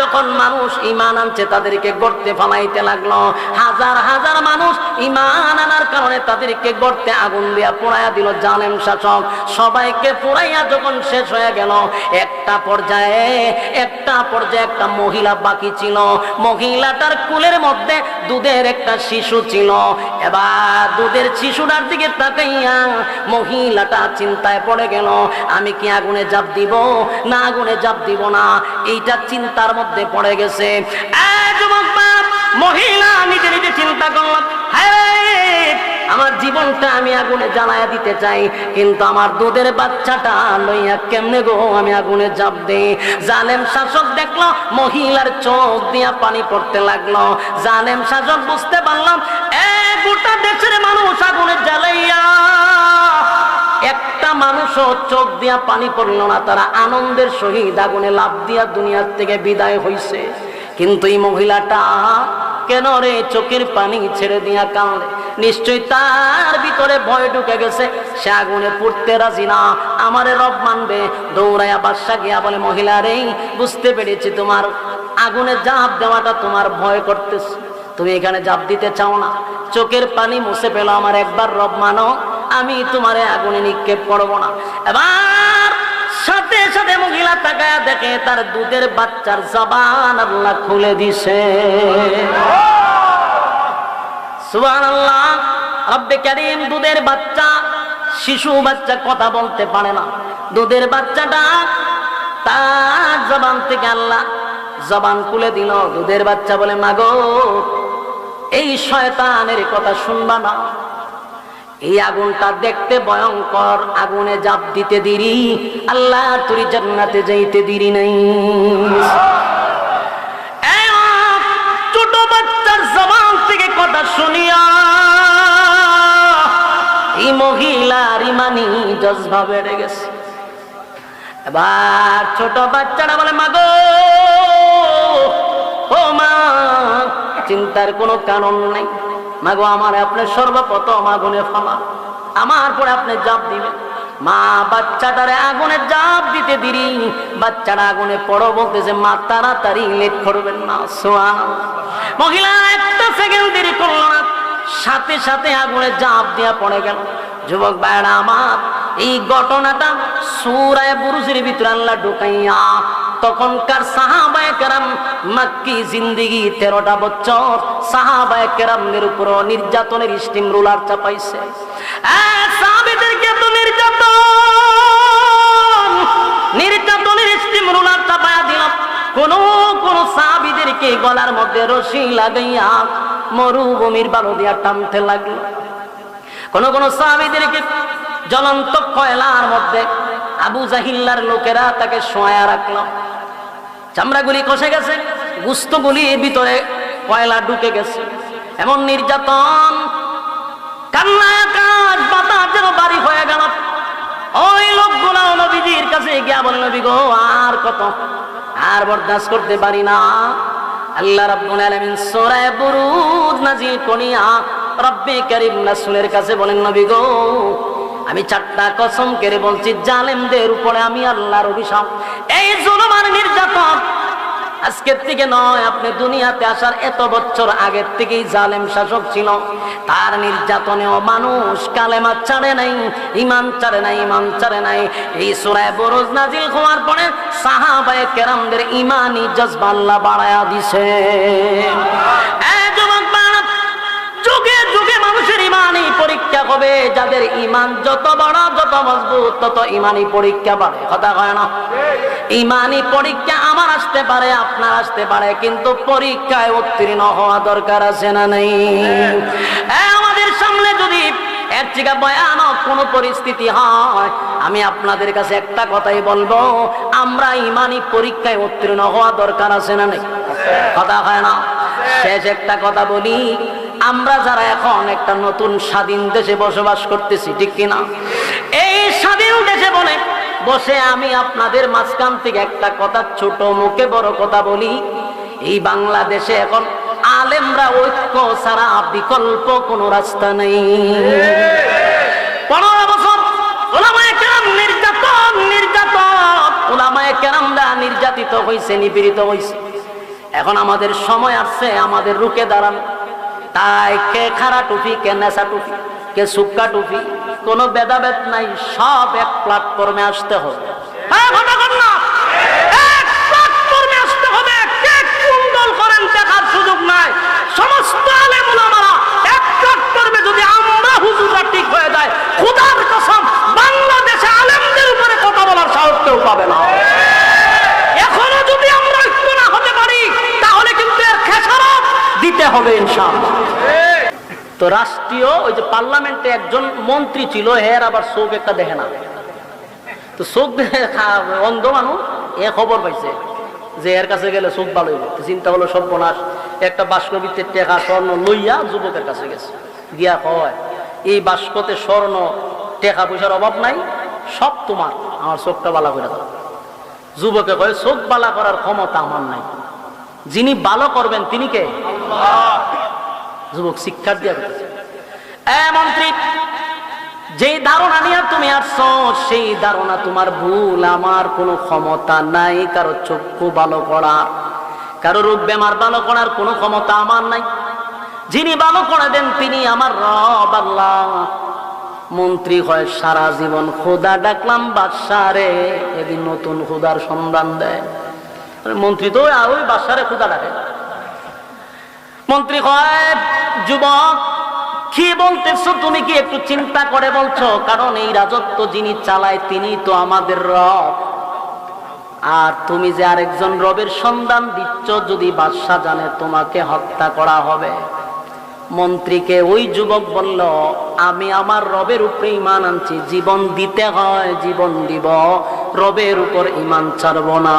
যখন মানুষ ঈমান আনছে তাদেরকে গর্তে ফালাইতে লাগলো। হাজার হাজার মানুষ ঈমান আনার কারণে তাদেরকে গর্তে আগুন দিয়া পোড়াইয়া দিল জালেম শাসক। সবাইকে পোড়াইয়া যখন শেষ হয়ে গেল, একটা পর্যায়ে একটা মহিলা বাকি ছিল। মহিলাটার কুলের মধ্যে দুধের একটা শিশু ছিল। এবার দুধের শিশুটার দিকে তাকাইয়া মহিলাটা চিন্তায় পড়ে গেল, আমি কি আগুনে ঝাঁপ দিব না আগুনে ঝাঁপ দিব না, এইটা চিন্তার মধ্যে পড়ে গেছে। মহিলা নিজে নিজে চিন্তা করলাম, আমার জীবনটা আমি আগুনে জ্বালায়া দিতে চাই, কিন্তু আমার দুধের বাচ্চাটা লইয়া কেমনে গো আমি আগুনে ঝাঁপ দেই। জালেম শাসক দেখলো মহিলার চোখ দিয়া পানি পড়তে লাগলো। জালেম শাসক বুঝতে পারলাম গোটা দেশের মানুষ আগুনে জ্বালাইয়া একটা মানুষও চোখ দিয়া পানি পড়লো না, তারা আনন্দের সহিত আগুনে লাফ দিয়া দুনিয়ার থেকে বিদায় হইছে। কিন্তু এই মহিলাটা কেন রে চোখের পানি ছেড়ে দিয়া কাঁদে? নিশ্চয়ই তার ভিতরে ভয় ঢুকে গেছে, সে আগুনে পড়তে রাজি না, আমারে রব মানবে। দৌড়াইয়া বাদশা গিয়া বলে, মহিলা রে বুঝতে পেরেছি তোমার আগুনে ঝাঁপ দেওয়াটা তোমার ভয় করতেছে, তুমি এখানে ঝাঁপ দিতে চাও না, চোখের পানি মুছে পেল, আমার একবার রব মানো, আমি তোমারে আগুনে নিক্ষেপ করবো না। এবার সাথে সাথে মহিলা তাকায়া দেখে তার দুধের বাচ্চার জবান আল্লাহ খুলে দিছে। সুবহানাল্লাহ। রব্বে কারীম, দুধের বাচ্চা, শিশু বাচ্চা কথা বলতে পারে না, দুধের বাচ্চাটা তার জবান থেকে আল্লাহ জবান খুলে দিল। দুধের বাচ্চা বলে, মাগো এই শয়তানের কথা শুনবা না, এই আগুনটা দেখতে ভয়ঙ্কর, আগুনে ঝাঁপ দিতে দেরি, আল্লাহ তুই জান্নাতে যাইতে দেরি নাই। ছোট বাচ্চার জবান থেকে কথা শুনিয়া এই মহিলার ইমানি জজবা বেড়ে গেছে। এবার ছোট বাচ্চারা বলে, মাগো ও মা, চিন্তার কোনো কারণ নাই, মাগো আমার আপনি সর্বপ্রথম আগুনে ফালা, আমার পরে আপনি ঝাঁপ দিবেন। মা বাচ্চাটারে আগুনে ঝাঁপ দিতে দিরি, বাচ্চাটা আগুনে পড়ো বলতেছে, মা তাড়াতাড়ি লেট করবেন না। সুবহানাল্লাহ। মহিলা একটা সেকেন্ড দেরি করলো না, সাথে সাথে আগুনে ঝাঁপ দিয়া পড়ে গেল। যুবক ভাইরা আমার, এই ঘটনাটা সূরা বুরুজের ভিতরে আল্লাহ ঢুকাইয়া তখনকার সাহাবায়ে কেরাম, মক্কি জিন্দেগি 13টা বছর সাহাবায়ে কেরামদের উপর নির্যাতনের স্টিম রোলার চাপাইছে। সাহাবীদেরকে তো নির্যাতনের স্টিম রোলার চাপায়া দিল। কোন কোন সাহাবীদেরকে গলার মধ্যে রশি লাগাইয়া মরুভূমির বালু দিয়া টানতে লাগলো। কোন কোন সাহাবীদেরকে জ্বলন্ত কয়লার মধ্যে আবু জাহিল্লার লোকেরা তাকে শোয়া রাখলো। চামড়াগুলি কষে গেছে, গুস্তগুলির ভিতরে কয়লা ঢুকে গেছে। এমন নির্যাতন, কান্না আকাশ বাতাস যেন বাড়ি হয়ে গেল। ওই লোকগুলো নবীজির কাছে গিয়া বলল, নবী গো আর কত, আর বরদাস্ত করতে পারি না। আল্লাহ রাব্বুল আলামিন সূরা বুরুজ নাযিল করিয়া রব্বে কারীম রাসূলের কাছে বলেন, নবী গো আমি 4টা কসম করে বলছি, জালেমদের উপরে আমি আল্লাহর অভিশাপ, এই জুলুম আর নির্যাতন আজকের থেকে নয়, আপনি দুনিয়াতে আসার এত বছর আগের থেকেই জালেম শাসক ছিল, তার নির্যাতনেও মানুষ কালেমা ছাড়ে নাই, ঈমান ছাড়ে নাই। এই সূরা বুরুজ নাযিল হওয়ার পরে সাহাবায়ে কেরামদের ঈমানি জজবা আল্লাহ বাড়ায়া দিছে। যুগে যুগে মানুষের ঈমানি পরীক্ষা হবে, যাদের ঈমান যত বড় যত মজবুত তত ঈমানি পরীক্ষা বাড়ে। কথা কয় না? ঈমানি পরীক্ষা আমার আসতে পারে, আপনার আসতে পারে, কিন্তু পরীক্ষায় উত্তীর্ণ হওয়া দরকার আছে না নাই? আমাদের সামনে যদি এর থেকে ভয়ানক কোনো পরিস্থিতি হয়, আমি আপনাদের কাছে একটা কথাই বলবো, আমরা ঈমানি পরীক্ষায় উত্তীর্ণ হওয়া দরকার আছে না নাই? কথা হয় না? শেষ একটা কথা বলি, আমরা যারা এখন একটা নতুন স্বাধীন দেশে বসবাস করতেছি, ঠিক কিনা? এই স্বাধীন দেশে বলে বসে আমি আপনাদের মাঝখান থেকে একটা কথা, ছোট মুখে বড় কথা বলি, এই বাংলাদেশে এখন আলেমরা ঐক্য ছাড়া বিকল্প কোনো রাস্তা নেই। 15 বছর উলামায়ে কেরাম নির্যাতন, উলামায়ে কেরামরা নির্যাতিত হয়েছে, নিপীড়িত হয়েছে। এখন আমাদের সময় আসছে আমাদের রুখে দাঁড়ানো। তাই কে খাড়া টুপি, কে নেশা টুপি, কে সুক্কা টুপি, কোনো ভেদাভেদ নাই, সব এক প্ল্যাটফর্মে আসতে হবে। দেখার সুযোগ নাই। সমস্ত আলেম উলামারা এক প্ল্যাটফর্মে যদি আমরা হুজুররা ঠিক হয়ে যায়, খোদার কসম বাংলাদেশে আলেমদের উপরে কথা বলার সাহস কেউ পাবে না। এখনো যদি আমরা ঐক্য না হতে পারি তাহলে কিন্তু এর খেসারত দিতে হবে ইনশাআল্লাহ। তো রাষ্ট্রীয় ওই যে পার্লামেন্টে একজন মন্ত্রী ছিল, এর আবার চোখ একটা দেখে না। তো চোখ দেখে অন্ধ মানুষ এ খবর পাইছে যে এর কাছে গেলে চোখ ভালো হইব। চিন্তা হলো সর্বনাশ, একটা বাস্কবিত্তের টাকা স্বর্ণ লইয়া যুবকের কাছে গেছে, গিয়া কয় এই বাস্কতে স্বর্ণ টাকা পয়সার অভাব নাই, সব তোমার, আমার চোখটা বালা করে দাও। যুবকে কয় চোখ বালা করার ক্ষমতা আমার নাই, যিনি ভালো করবেন তিনি কে? যুবক শিক্ষার দিয়া গেছে, এ মন্ত্রী, যেই ধারণা নিয়ে তুমি আসছো সেই ধারণা তোমার ভুল। আমার কোনো ক্ষমতা নাই কারো চক্ষু ভালো করার, কারো রোগ বেমার ভালো করার কোনো ক্ষমতা আমার নাই। যিনি ভালো করে দেন তিনি আমার রব আল্লাহ। মন্ত্রী হয় সারা জীবন খোদা ডাকলাম বাদশারে, এদিন নতুন খোদার সন্ধান দেয়। মন্ত্রী তো ওই বাদশারে খোদা ডাকে। মন্ত্রী কয় যুবক কি বলতেছো তুমি, কি একটু চিন্তা করে বলছো? কারণ এই রাজত্ব যিনি চালায় তিনি তো আমাদের রব, আর তুমি যে আরেকজন রবের সন্ধান দিচ্ছ, যদি বাদশা জানে তোমাকে হত্যা করা হবে। মন্ত্রীকে ওই যুবক বলল আমি আমার রবের উপরে ঈমান আনছি, জীবন দিতে হয় জীবন দিব, রবের উপর ঈমান ছাড়ব না।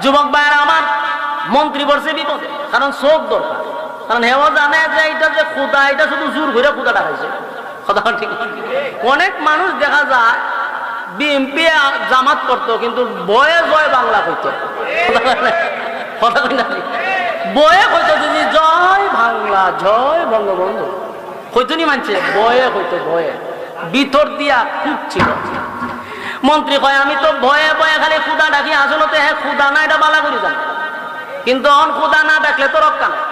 যুবক ভাইয়ের আমার, মন্ত্রী বলছে বিপদে, কারণ চোখ দরকার। কারণ হেও জানে যে এটা যে খুদা, এটা শুধু জোর করে খুদা ডাকাইছে। কথা ঠিক। অনেক মানুষ দেখা যায় বিএনপি জামাত করতো কিন্তু বয়ে জয় বাংলা কইতো। কথা কই না, বয়ে কইতো যদি জয় বাংলা জয় বঙ্গবন্ধু কইতো নি মানছে, বয়ে কইতো, বয়ে ভিতর দিয়া খুব ছিল। মন্ত্রী কয় আমি তো ভয়ে ভয়ে খালি খুদা ডাকি, আসলে হ্যাঁ খুদা না এটা বালা করি জানি, কিন্তু অন খুদা না ডাকলে তো রক্ষা নাই।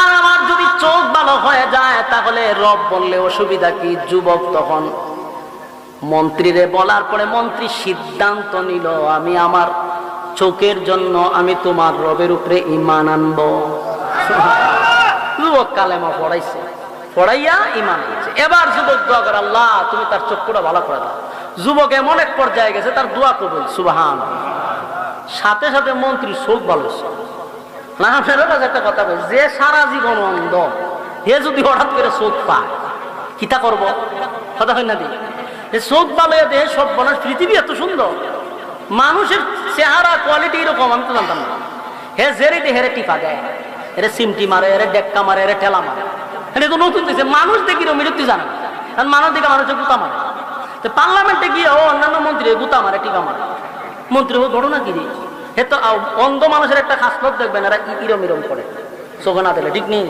আর আমার যদি চোখ ভালো হয়ে যায় তাহলে রব বললে অসুবিধা কি? যুবক তখন মন্ত্রীরে বলার পরে মন্ত্রী সিদ্ধান্ত নিল আমি আমার চোখের জন্য আমি তোমার রবের উপরে ঈমান আনবো। যুবক কালেমা পড়াইছে, পড়াইয়া ঈমান আনছে। এবার যুবক দোয়া করে আল্লাহ তুমি তার চক্ষুটা ভালো করে দাও। যুবক এমন এক পর্যায়ে গেছে তার দোয়া কবুল, সুবহানাল্লাহ। সাথে সাথে মন্ত্রীর চোখ ভালো হয়েছে। না ফেরত একটা কথা বলছে, যে সারা জীবন অন্ধ হে যদি হঠাৎ করে চোখ পায় কিতা করব? কথা হয় না দি, চোখ ভালো দেহে সব মানুষ, পৃথিবী এত সুন্দর, মানুষের চেহারা কোয়ালিটি এরকম আমি তো জানতাম না। হে জেরে হেরে টিপা দেয়, এরে সিমটি মারে, এরে ডেক্কা মারে, এরে ঠেলা মারে, এটা তো নতুন দিয়েছে। মানুষ দেখি মৃত্যু জানে, কারণ মানুষ দেখে মানুষের গুতা মারে। তো পার্লামেন্টে গিয়ে ও অন্যান্য মন্ত্রী গুতা মারে, টিকা মারে। মন্ত্রী ও ঘটনা কি রে? হে তো অন্ধ মানুষের একটা খাসলত দেখবেন, এরা ইরম ইরম করে চোখে না দিলে ঠিক নেই।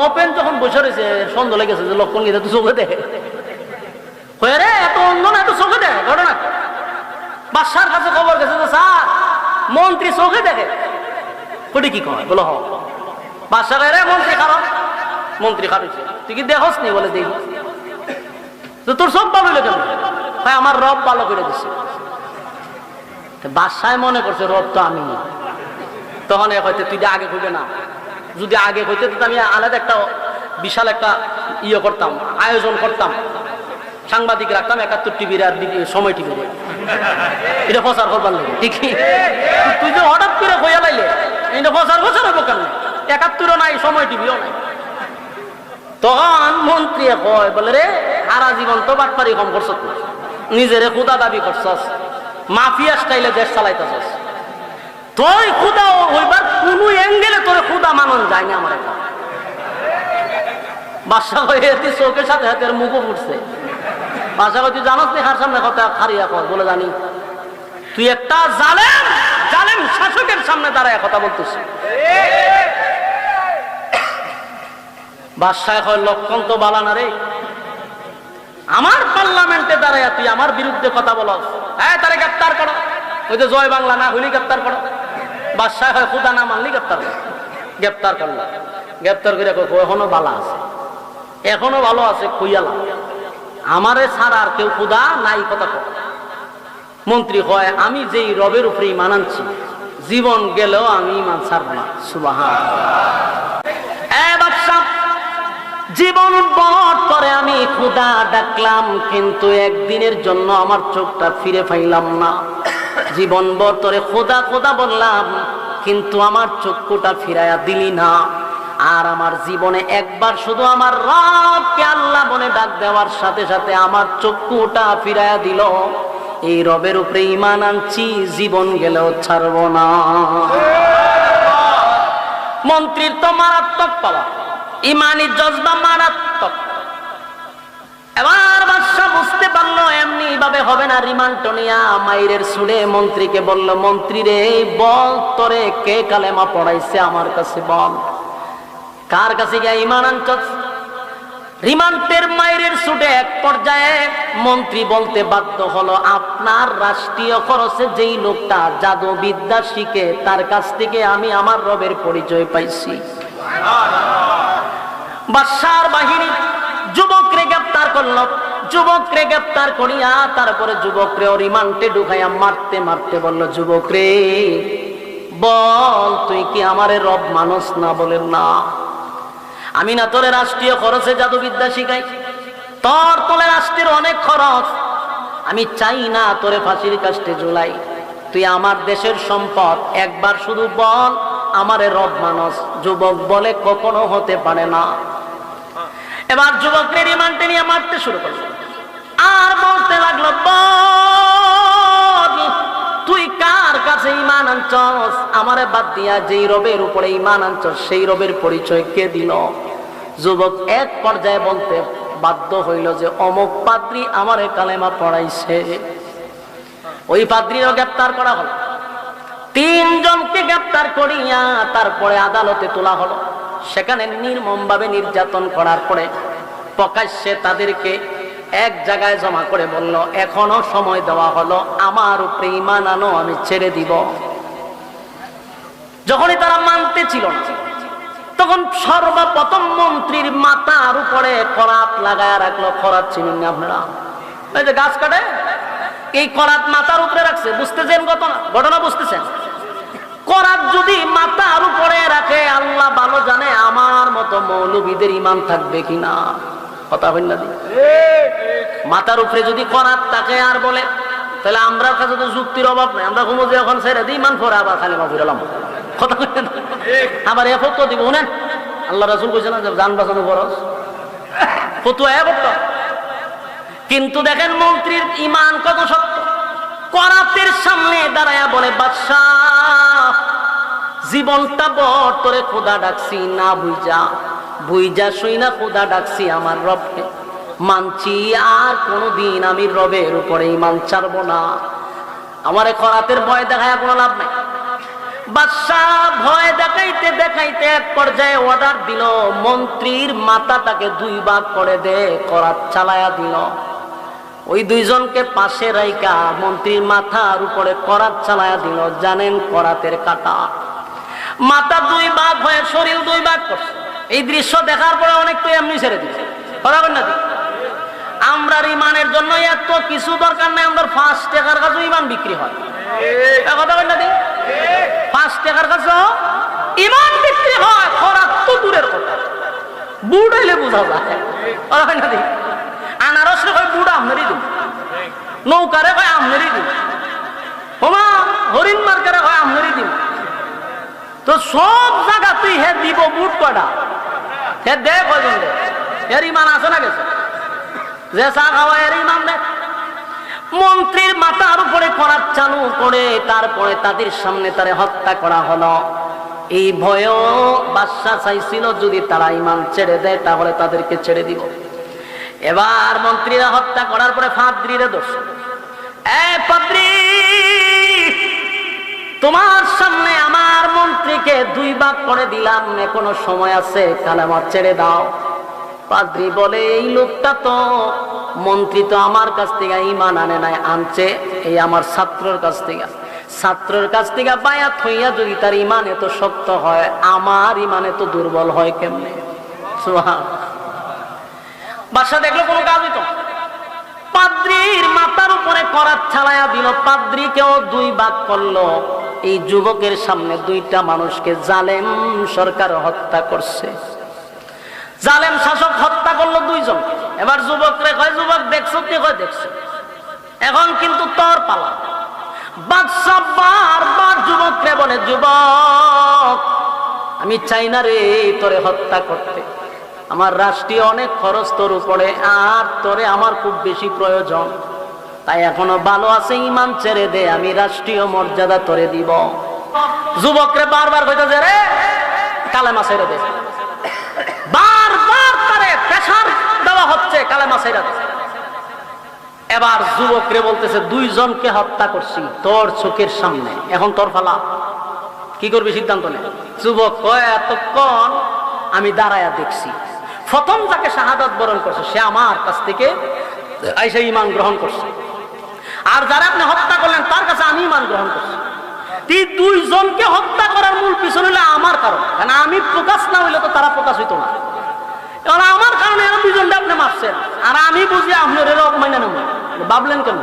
ওপেন যখন বসে রয়েছে সন্দেহ লেগেছে যে লক্ষণ গিয়ে তো চোখে দেখে হয়ে রে, এত অন্ধ না এত চোখে দেখে। ঘটনা বাদশার কাছে খবর গেছে যে স্যার মন্ত্রী চোখে দেখে। ওটি কি কয়? বলো হ। বাদশা রে মন্ত্রী খারাপ, মন্ত্রী খারাপ, তুই কি দেখোস নি? বলে দেখি। তো তোর সব ভালো হইলো কেন? ভাই আমার রব ভালো করে দিছে। বাদশায় মনে করছে রব তো আমি। তখন এ হয়তো তুই আগে কইবে না, যদি আগে হইতে তো আমি আলাদা একটা বিশাল একটা ইয়ে করতাম, আয়োজন করতাম, সাংবাদিক রাখতাম ৭১ টিভির আর সময় টিভির, এটা প্রচার করবার লাগে। ঠিক তুই যে হঠাৎ করে হইয়া লাইলে এটা প্রচার হইব কেন? ৭১ও নাই, সময় টিভিও নাই। তখন মন্ত্রী কয় বলে রে সারা জীবন তো বাটপারি কম করছ, নিজেরে খুদা দাবি করছস, মাফিয়া স্টাইলে দেশ চালাইতেছস, তুই খুদা হইবার কোন অ্যাঙ্গেলে তোর খুদা মানন যায় না। আমার একটা বাদশা হয়ে চোখের সাথে হাতের মুখও ফুটছে। বাদশা তুই জানাস নি হার সামনে কথা খারিয়া কর? বলে জানি। তুই একটা জালেম, জালেম শাসকের সামনে দাঁড়ায় কথা বলতেছিস। বাদশাহ কয় লক্ষণ তো বালা না রে, আমার পার্লামেন্টে দাঁড়ায় তুই আমার বিরুদ্ধে কথা বলস, তারে গ্রেপ্তার করো। ওই যে জয় বাংলা না হইলে গ্রেপ্তার করো। বাদশাহ হয় খুদা না মানলি গ্রেপ্তার করলো। গ্রেপ্তার করে এখনো ভালো আছে, এখনো ভালো আছে, খুইয়ালা আমারে ছাড়া আর কেউ খুদা নাই কথা কয়। মন্ত্রী হয় আমি যেই রবের উপরে ঈমান আনছি জীবন গেলেও আমি ঈমান ছাড়ব না। সুবহানাল্লাহ। জীবন বট করে আমি খুদা ডাকলাম, কিন্তু একদিনের জন্য আমার চোখটা ফিরে পাইলাম না। জীবন বট করে খোদা খোদা বললাম, কিন্তু আমার চক্ষুটা ফিরাইয়া দিলি না। আর আমার জীবনে একবার শুধু আমার রবকে আল্লাহ বলে ডাক দেওয়ার সাথে সাথে আমার চক্ষুটা ফিরাইয়া দিল। এই রবের উপরে ঈমান আনছি, জীবন গেলেও ছাড়ব না। মন্ত্রীর তো মারাত্মক পাওয়া, ইমানি জজবা মারাত্মক। এবার বাদশা বুঝতে পারলো এমনি ভাবে হবে না। রিমান্ড নিয়া মাইরের সুরে মন্ত্রীকে বলল, মন্ত্রী রে বল তোরে কে কালেমা পড়াইছে আমার কাছে বল, কার কাছে গিয়ে ঈমান আনছস? রিমান্ডের মাইরের সুরে এক পর্যায়ে মন্ত্রী বলতে বাধ্য হলো, আপনার রাষ্ট্রীয় খরচে যেই লোকটা জাদু বিদ্যা শিখে তার কাছ থেকে আমি আমার রবের পরিচয় পাইছি। বাদশার বাহিনী যুবকরে গ্রেপ্তার করলো। যুবকরে গ্রেপ্তার করিয়া তারপরে যুবকরে রিমান্ডে ঢুকাইয়া মারতে মারতে বলল, যুবকরে বল তুই কি আমারে রব মানুষ না? বলেন না, আমি না তোরে রাষ্ট্রীয় খরচে জাদুবিদ্যা শিখাই, তোরে রাষ্ট্রের অনেক খরচ, আমি চাই না তোরে ফাঁসির কাস্টে ঝুলাই। তুই আমার দেশের সম্পদ, একবার শুধু বল আমারে রব মানুষ। যুবক বলে কখনো হতে পারে না। এবার যুবককে রিমান্ডে নিয়ে মারতে শুরু করলো আর বলতে লাগলো, বল তুই কার কাছে ঈমান আনছস? আমারে বাদ দিয়া যেই রবের উপরে ঈমান আনছস সেই রবের পরিচয় কে দিল? যুবক এক পর্যায়ে বলতে বাধ্য হইল যে অমুক পাদ্রী আমারে কালেমা পড়াইছে। ওই পাদ্রীরও গ্রেপ্তার করা হলো। 3 জনকে গ্রেপ্তার করিয়া তারপরে আদালতে তোলা হলো। সেখানে নির্মমভাবে নির্যাতন করার পরে প্রকাশ্যে তাদেরকে এক জায়গায় জমা করে বলল, এখনো সময় দেওয়া হলো, আমার উপরে ঈমান আনো, আমি ছেড়ে দিব। যখনই তারা মানতে ছিল না, তখন সর্বপ্রথম মন্ত্রীর মাথার উপরে করাত লাগায় রাখলো। করাত চিনেন না আপনারা? এই যে গাছ কাটে, এই করাত মাথার উপরে রাখছে। বুঝতেছেন ঘটনা বুঝতেছেন? করাত যদি মাথার উপরে রাখে, আল্লাহ ভালো জানে আমার মতো মৌলবীদের ঈমান থাকবে কিনা। কথা হইল না? মাথার উপরে যদি করাত থাকে আর বলে, তাহলে আমরা কাছে তো যুক্তির অভাব নাই। আমরা ঘুমো যে এখন ছেড়ে দিই, ঈমান পরে আবার খালি মা ফিরালাম। কথা হইল না? আবার এ ফতোয়া দিব না, আল্লাহ রাসূল কইছেন না জান বাঁচানো খরচ, ফতোয়া এ করতে। কিন্তু দেখেন মন্ত্রীর ঈমান কত শক্ত। করাতের সামনে দাঁড়ায়া বলে, বাদশাহ জীবনটা বড় তোরে খোদা ডাকছি না, বুইজা শুই না খোদা ডাকছি আমার রবকে, মানছি আর কোনদিন আমি রবের উপরে ঈমান ছাড়বো না। আমারে করাতের ভয় দেখায় কোনো লাভ নাই। বাদশাহ ভয় দেখাইতে দেখাইতে এক পর্যায়ে অর্ডার দিল, মন্ত্রীর মাথাটাকে 2 ভাগ করে দে। করাত চালায়া দিল। ওই 2 জনকে পাশে রাইকা মন্ত্রীর মাথার উপরে করাত চালায়া দিল। জানেন করাতের কাটা, মাথা 2 ভাগ হয়ে শরীর 2 ভাগ করছে। এই দৃশ্য দেখার পরে অনেক তো এমনি ছেড়ে দিচ্ছে। বরাবর না? আমরা ঈমানের জন্য এত কিছু দরকার নাই। আমরা 5 টাকার কাছে ঈমান বিক্রি হয়। কথা বল না? 5 টাকার কাছে ঈমান বিক্রি হয়। খরাত তো দূরের কথা, বুড়াইলে বোঝা যায়। বরাবর না? আনারসে হয় বুড়া আমনেরই দিন, নৌকারে হয় আমনেরই দিন, হোমা হরিণ মার্কারে হয় আমনেরই দিন। তো সব জায়গা তুই হে দিব বুট কটা হে দে কয়জন দে, এর ঈমান আছে না গেছে? যে চা খাওয়া এর ঈমান দে। মন্ত্রীর মাথার উপরে করাত চালু করে তারপরে তাদের সামনে তারে হত্যা করা হলো। এই ভয়ও বাদশা চাইছিল যদি তারা ঈমান ছেড়ে দেয় তাহলে তাদেরকে ছেড়ে দিব। এবার মন্ত্রীরা হত্যা করার পরে পাদ্রীরে দোষ, পাদ্রী তোমার সামনে আমার মন্ত্রীকে 2 ভাগ করে দিলাম, এখনো সময় আছে, কালেমা ছেড়ে দাও। পাদ্রী বলে, এই লোকটা তো মন্ত্রী তো আমার কাছ থেকে ঈমান আনে নাই, আনছে এই আমার ছাত্রর কাছ থেকে। ছাত্রের কাছ থেকে বায়াত হইয়া যদি তার ইমান এত শক্ত হয়, আমার ইমান এত দুর্বল হয় কেমনে? সুবহানাল্লাহ। বাদশা দেখলো কোনো কাজ হইতো, পাদ্রীর মাথার উপরে করাত ছাড়াইয়া দিল, পাদ্রীকেও দুই ভাগ করলো। এই যুবকের সামনে দুইটা মানুষকে জালেম সরকার হত্যা করছে, জালেম শাসক হত্যা করলো দুইজন। এবার যুবকরে কয়, যুবক দেখছো? কে কয় দেখছো। এখন কিন্তু তোর পালা। বাদশা বারবার যুবকরে বলে, যুবক আমি চাই না রে তোরে হত্যা করতে, আমার রাষ্ট্রীয় অনেক খরচ তোর উপরে, আর তোরে আমার খুব বেশি প্রয়োজন, তাই এখনো ভালো আছে, ইমান ছেড়ে দে, আমি রাষ্ট্রীয় মর্যাদা তোরে দিব। যুবকরে বারবার কইতেছে, রে কালেমা ছেড়ে দে, বারবার তারে প্রেসার দেওয়া হচ্ছে, কালেমা ছেড়ে দে। এবার যুবকরে বলতেছে, দুইজনকে হত্যা করছি তোর চোখের সামনে, এখন তোর ফালা, কি করবি সিদ্ধান্ত নে। যুবক কয়, এতক্ষণ আমি দাঁড়ায়া দেখছি, প্রথম যাকে শাহাদাত বরণ করছে সে আমার কাছ থেকে আইসা ঈমান গ্রহণ করছে, আর যারা আপনি হত্যা করলেন তার কাছে আমি ঈমান গ্রহণ করছি। দুইজনকে হত্যা করার মূল পিছন হলো আমার কারণ, কারণ আমি প্রকাশ না হইলে তো তারা প্রকাশ হইতো না। কারণ আমার কারণে এরা দুইজনটা আপনি মারছেন, আর আমি বুঝি আপনার এরকম মাইনা নেব, ভাবলেন কেন?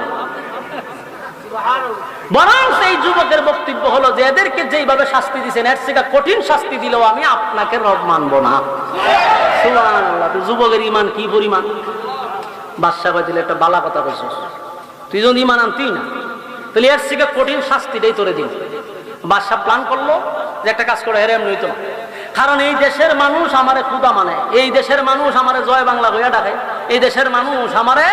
বরং সেই যুবকের বক্তব্য হলো যে এদেরকে যেইভাবে শাস্তি দিচ্ছেন এর থেকে কঠিন শাস্তি দিলেও আমি আপনাকে রব মানবো না। সুবহানাল্লাহ। যুবকের ঈমান কি পরিমাণ! বাদশা কইছিল, একটা বালা কথা কইছিস, তুই যদি ঈমান আনতি না তাহলে এর থেকে কঠিন শাস্তিটাই তোরে দিন। বাদশা প্ল্যান করলো যে একটা কাজ করে, হেরে এমনি হইতো না, কারণ এই দেশের মানুষ আমারে খুদা মানে, এই দেশের মানুষ আমারে জয় বাংলা বইয়া ডাকে, এই দেশের মানুষ আমারে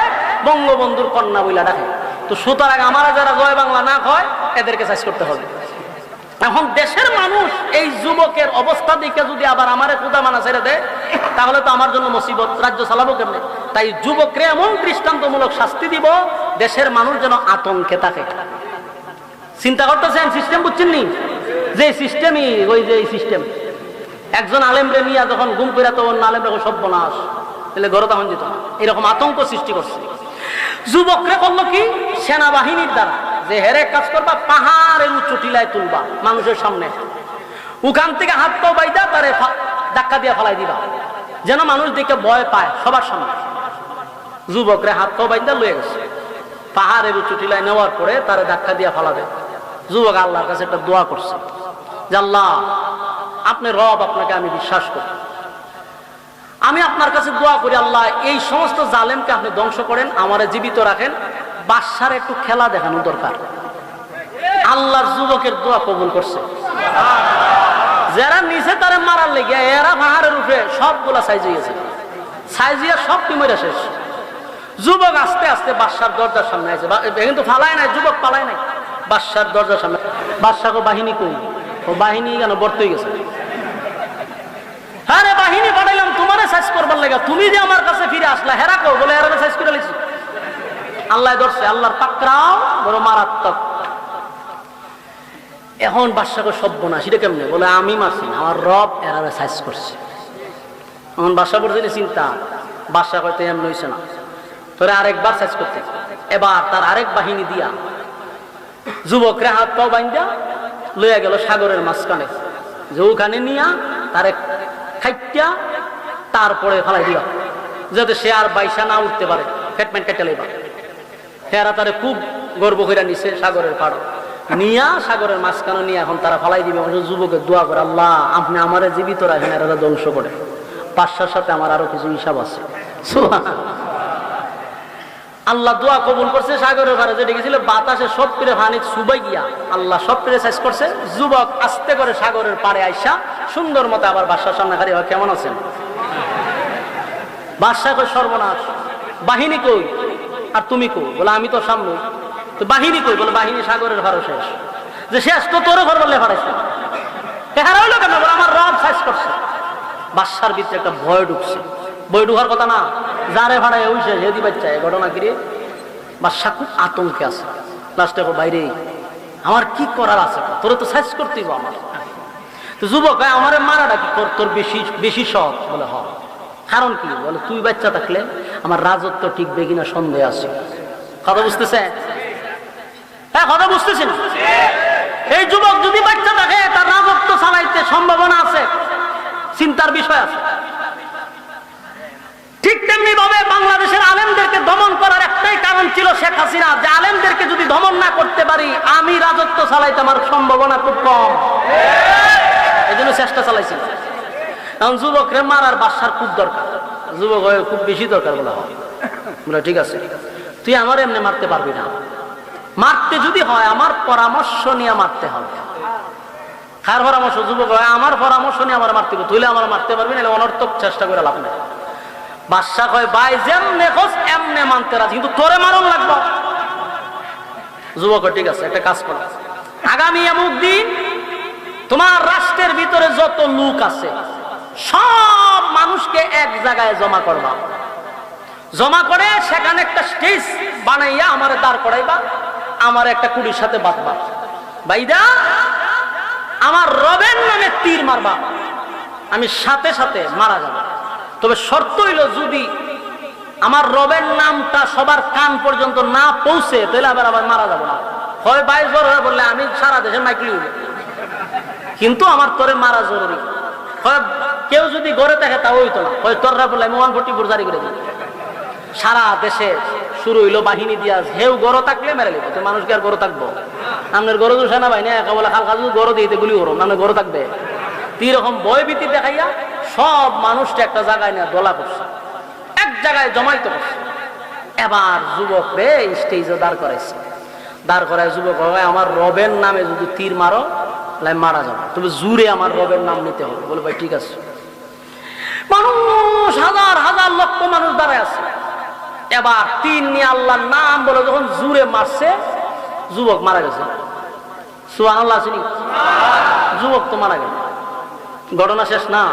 বঙ্গবন্ধুর কন্যা বইলা ডাকে, তো সুতরাং আমারা যারা জয় বাংলা না কয় এদেরকে সাইজ করতে হবে। এখন দেশের মানুষ এই যুবকের অবস্থা দেখে যদি আবার আমারে খুদা মানা ছেড়ে দেয় তাহলে তো আমার জন্য মুসিবত, রাজ্য চালাবো কেমনে? তাই যুবকরে এমন দৃষ্টান্তমূলক শাস্তি দিব দেশের মানুষ যেন আতঙ্কে থাকে। চিন্তা করতেছেন? সিস্টেম বুঝছেন নি? যে সিস্টেমই ওই যে সিস্টেম, একজন আলেমরে নিয়ে যখন গুম করে তো অন্য আলেমরা সর্বনাশ, তাহলে ঘরে তখন যেত না, এরকম আতঙ্ক সৃষ্টি করছে। যুবকরে করলো কি, সেনাবাহিনীর দ্বারা যে হেরে কাজ করবা, পাহাড়ের উচ্চ টিলায় তুলবা মানুষের সামনে, ওখান থেকে হাত পাও বাইদা তারে ধাক্কা দিয়ে ফেলাই দিবা, যেন মানুষ দেখে ভয় পায় সবার সামনে। যুবকরে হাত পাও বাইদা লয়ে গেছে, পাহাড়ের উচ্চ টিলায় নেওয়ার পরে তারে ধাক্কা দিয়ে ফেলাবে। যুবক আল্লাহর কাছে একটা দোয়া করছে যে আল্লাহ আপনি রব, আপনাকে আমি বিশ্বাস করি, আমি আপনার কাছে দোয়া করি আল্লাহ এই সমস্ত জালেমকে আপনি ধ্বংস করেন, আমারে জীবিত রাখেন, বাদশার একটু খেলা দেখানো দরকার। আল্লাহর যুবকের দোয়া কবুল করছে। যারা নিচে তারা মারার লেগে এরা পাহাড়ের উপরে সবগুলা সাইজ হয়েছে, সাইজিয়া সব টিমেরা শেষ। যুবক আস্তে আস্তে বাদশার দরজার সামনে আছে, কিন্তু ফালায় নাই, যুবক পালায় নাই, বাদশার দরজার সামনে। বাদশাকে বাহিনী কই, ও বাহিনী কেন বর্ত হয়ে গেছে। আরে বাহিনী পাঠাইলাম তোমারে সাইজ করবার লাগে, তুমি যে আমার কাছে ফিরে আসলা, হেরা কো বলে এরা সাইজ করে লিছি। আল্লাহ ধরছে, আল্লাহর পাকড়াও বড় মারাত্মক। এখন বাদশাকে সর্বনাশ, এটা কেমনে? বলে আমি মারছি না, আমার রব এরা সাইজ করছে। এখন বাদশা পড়ছে চিন্তা, বাদশা হয়তো এমন হয়েছে না, তোরে আরেকবার সাইজ করতে। এবার তার আরেক বাহিনী দিয়া যুবকরে হাত পাও বাইন্দা লইয়া গেল সাগরের মাঝখানে, যে ওখানে নিয়া তারে খাইটা তারপরে ফেলাই দিবা, যাতে সে আর বাইসা না উঠতে পারে, ফেটমেন্ট কেটে লইবা। হেরা তারে খুব গর্ব করে নিছে, সাগরের পাড় নিয়া সাগরের মাঝখানে নিয়ে এখন তারা ফালাই দিবে। যুবকের দোয়া করে, আল্লাহ আপনি আমারে জীবিত রাখেন, এরা ধ্বংস করে, বাদশার সাথে আমার আরো কিছু হিসাব আছে। আল্লাহ দোয়া কবুল করছে। সাগরের পাড়ে যেটা গেছিল বাতাসে সব করে পানি সুবাই গিয়া আল্লাহ সব করে শেষ করছে। যুবক আস্তে করে সাগরের পাড়ে আইসা সুন্দর মতো আবার বাদশার সামনে হারিয়ে হয়, কেমন আছেন? বাদশা কই সর্বনাশ, বাহিনী কই আর তুমি কই? বলে আমি তো সামনে। তো বাহিনী কই? বলে বাহিনী সাগরের ভারো শেষ। যে শেষ তো তোরে ঘর বললে হারাইছে, হারাইলো কেন? বলে আমার রব শেষ করছে। বাদশার ভিতরে একটা ভয় ঢুকছে, বই ঢুকার কথা না, যারে ভাড়ায় ওই শেষ হেদি বাচ্চা ঘটনা কিরে। বাদশা খুব আতঙ্কে আছে, লাস্টে বাইরে আমার কি করার আছে, তোরে তো শেষ করতেই আমার। তো যুবক আমার মারাটা কি তোর বেশি বেশি শখ? বলে হ। কারণ কি? বলে তুই বাচ্চা থাকলে আমার রাজত্ব টিকবে কিনা সন্দেহ আছে। কথা বুঝতেছে? হ্যাঁ কথা বুঝতেছেন? এই যুবক যদি বাচ্চা থাকে তার রাজত্ব চালাইতে সম্ভাবনা আছে, চিন্তার বিষয় আছে। ঠিক তেমনি ভাবে বাংলাদেশের আলেমদেরকে দমন করার একটাই কারণ ছিল শেখ হাসিনা, যে আলেমদেরকে যদি দমন না করতে পারি আমি রাজত্ব চালাইতে আমার সম্ভাবনা খুব কম, এই জন্য চেষ্টা চালাইছিল। এখন যুবকরে মারার বাসার খুব দরকার, যুবক হয়ে খুব বেশি দরকার বলা হয়। বলে ঠিক আছে, তুই আমার এমনি মারতে পারবি না, মারতে যদি হয় আমার পরামর্শ নিয়ে মারতে হবে। কার পরামর্শ? যুবক হয় আমার পরামর্শ নিয়ে আমার মারতে হবে, তুইলে আমার মারতে পারবি না, অনর্থক চেষ্টা করে লাভ নেই। বাদশা কয় ভাই যেমনে খোঁজ এমনে মানতে রাজি, কিন্তু তোরে মারণ লাগবে। যুবক ঠিক আছে, একটা কাজ করো, আগামী এমুক দিন তোমার রাষ্ট্রের ভিতরে যত লোক আছে সব মানুষকে এক জায়গায় জমা করবা, জমা করে সেখানে একটা স্টেজ বানাইয়া আমারে দাঁড় করাইবা, আমার একটা কুড়ির সাথে বাঁধবা, বাইদা আমার রবের নামে তীর মারবা, আমি সাথে সাথে মারা যাব। তবে শর্ত হইল যদি আমার রবের নামটা সবার কান পর্যন্ত না পৌঁছে তাহলে আবার মারা যাব না। হয় 22 বার হয়ে বললে আমি সারা দেশে মাইকলি হইব, কিন্তু আমার তোরে মারা জরুরি। হয় কেউ যদি গড়ে থাকে তা হইতো না, হয় তোররা বললে মোবাইল ফটিপুর জারি করে দিই, সারা দেশে শুরু হইলো বাহিনী দিয়া, হেউ গড় থাকলে মেরে লিব। তো মানুষকে আর গড় থাকবো? আপনার গড় দূষা না ভাই না, একা বলে খাল খাল গড় দিতে গুলি করো, মানে গড় থাকবে। এরকম ভয় ভীতি দেখাইয়া সব মানুষটা একটা জায়গায় নিয়ে দোলা করছে, এক জায়গায় জমাইতে করছে। এবার যুবক রে স্টেজে দাঁড় করাইছে, দাঁড় করায় যুবক হয় আমার রবের নামে যদি তীর মারো তাহলে মারা যাবো, তবে জুড়ে আমার রবের নাম নিতে হবে। বলে ভাই ঠিক আছে। মানুষ হাজার হাজার লক্ষ মানুষ দাঁড়ায় আছে, এবার তীর নিয়ে আল্লাহর নাম বলে যখন জুড়ে মারছে যুবক মারা গেছে। সুবহানাল্লাহ শুনি, যুবক তো মারা গেল। ঘটনা শেষ না,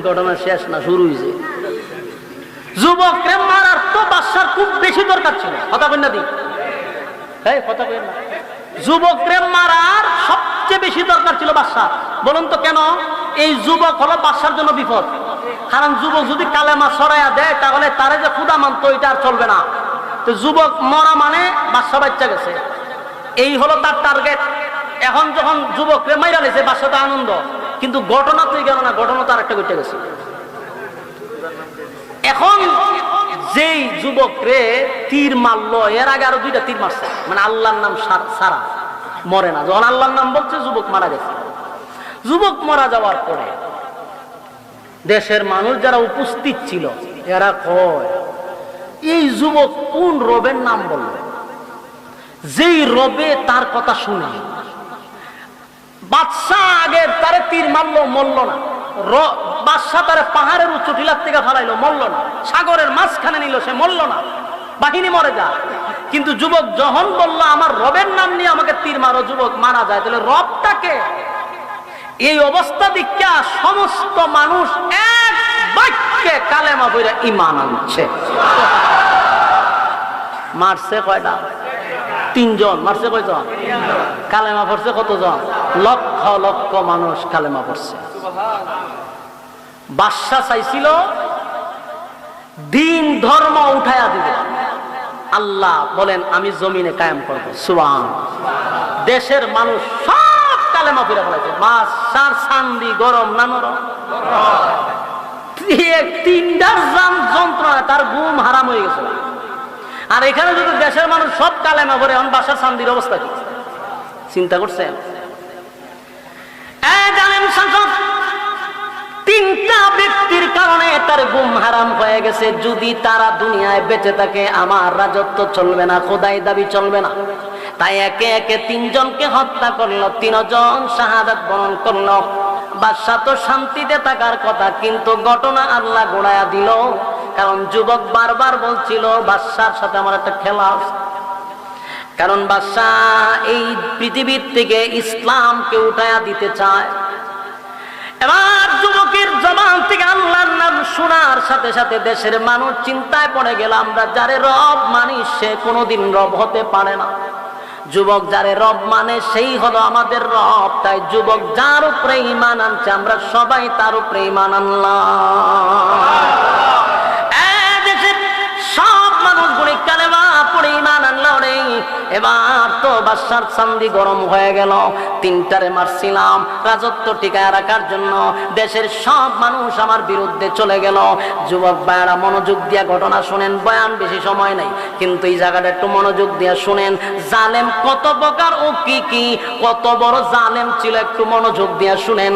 ঘটনা শেষ না, শুরু হয়েছে। যুবক রে মারার তো বাদশার খুব বেশি দরকার ছিল, কথা কই না দি, কথা কই না, যুবক রে মারার সবচেয়ে বেশি দরকার ছিল বাদশার। বলুন তো কেন? এই যুবক হলো বাদশার জন্য বিপদ। কারণ যুবক যদি কালেমা ছড়াইয়া দেয় তাহলে তারে যে ক্ষুদা মানত এটা আর চলবে না। তো যুবক মরা মানে বাদশা বাচ্চা গেছে, এই হলো তার টার্গেট। এখন যখন যুবক রে মাইরা লেছে বাদশা তো আনন্দ, কিন্তু ঘটনা তুই গেল না, ঘটনা তো আরেকটা ঘটে গেছে। এখন যেই যুবক রে তীর মারলো এর আগে আরো 2টা তীর মারছে, মানে আল্লাহর নাম সারা মরে না। যখন আল্লাহর নাম বলছে যুবক মারা গেছে। যুবক মারা যাওয়ার পরে দেশের মানুষ যারা উপস্থিত ছিল এরা কয় এই যুবক কোন রবের নাম বলল, যেই রবে তার কথা শুনে বাদশা আগে তারে তীর মারলো মরল না, বাদশা তারে পাহাড়ের উচ্চ টিলার থেকে ফালাইলো মরল না, সাগরের মাঝখানে নিল সে মরল না, বাহিনী মরে যায়। কিন্তু যুবক যখন বলল আমার রবের নাম নিয়ে আমাকে তীর মারো, যুবক মারা যায়। তাহলে রবটাকে এই অবস্থা দীক্ষা সমস্ত মানুষ এক বাক্যে কালেমা বইরা ঈমান আনছে। মারছে কয়টা? 3 জন মারছে। কয়জন? কালেমা পড়ছে কতজন? লক্ষ লক্ষ মানুষ কালেমা পড়ছে। বাদশা চাইছিল দিন ধর্ম উঠায়া দিবে, আল্লাহ বলেন আমি জমিনে কায়েম করবো। সুবহানাল্লাহ। দেশের মানুষ সব কালেমা পড়ে ফেলেছে। মাছ সার চান্দি গরম না নরম, 3টার যন্ত্রণা তার ঘুম হারাম হয়ে গেছে। আর এখানে যদি দেশের মানুষ সব কালেমা পড়ে, এখন বাসার চান্দির অবস্থা কি চিন্তা করছেন? 3টা ব্যক্তির কারণে তার ঘুম হারাম হয়ে গেছে। যদি তারা দুনিয়ায় বেঁচে থাকে আমার রাজত্ব চলবে না, খোদাই দাবি চলবে না। তাই একে একে 3 জনকে হত্যা করলো, 3 জন শাহাদাত বরণ করলো। বাদশা তো শান্তিতে থাকার কথা, কিন্তু ঘটনা আল্লাহ গোড়ায়া দিল। কারণ যুবক বারবার বলছিল বাদশার সাথে আমার একটা খেলা আছে। কারণ বাদশা এই পৃথিবীর থেকে ইসলামকে উঠায়া দিতে চায়। এবার যুবকের জবান থেকে আল্লাহর নাম শোনার সাথে সাথে দেশের মানুষ চিন্তায় পড়ে গেল, আমরা যারে রব মানি সে কোনোদিন রব হতে পারে না। যুবক যারে রব মানে সেই হলো আমাদের রব। তাই যুবক যার উপরে ঈমান আনছে আমরা সবাই তার উপরে ঈমান আনলাম। সব মানুষগুলি কালেমা পড়ে ঈমান আনলো রে। এবার তো বাদশার চান্দি গরম হয়ে গেল, তিনটারে মারছিলাম রাজত্ব টিকায় রাখার জন্য, দেশের সব মানুষ আমার বিরুদ্ধে চলে গেল। যুবক ভাইরা মনোযোগ দিয়া ঘটনা শুনেন, বয়ান বেশি সময় নাই, কিন্তু এই জায়গাটা একটু মনোযোগ দিয়া শুনেন। জালেম কত প্রকার ও কি কি, কত বড় জালেম ছিল, একটু মনোযোগ দিয়া শুনেন।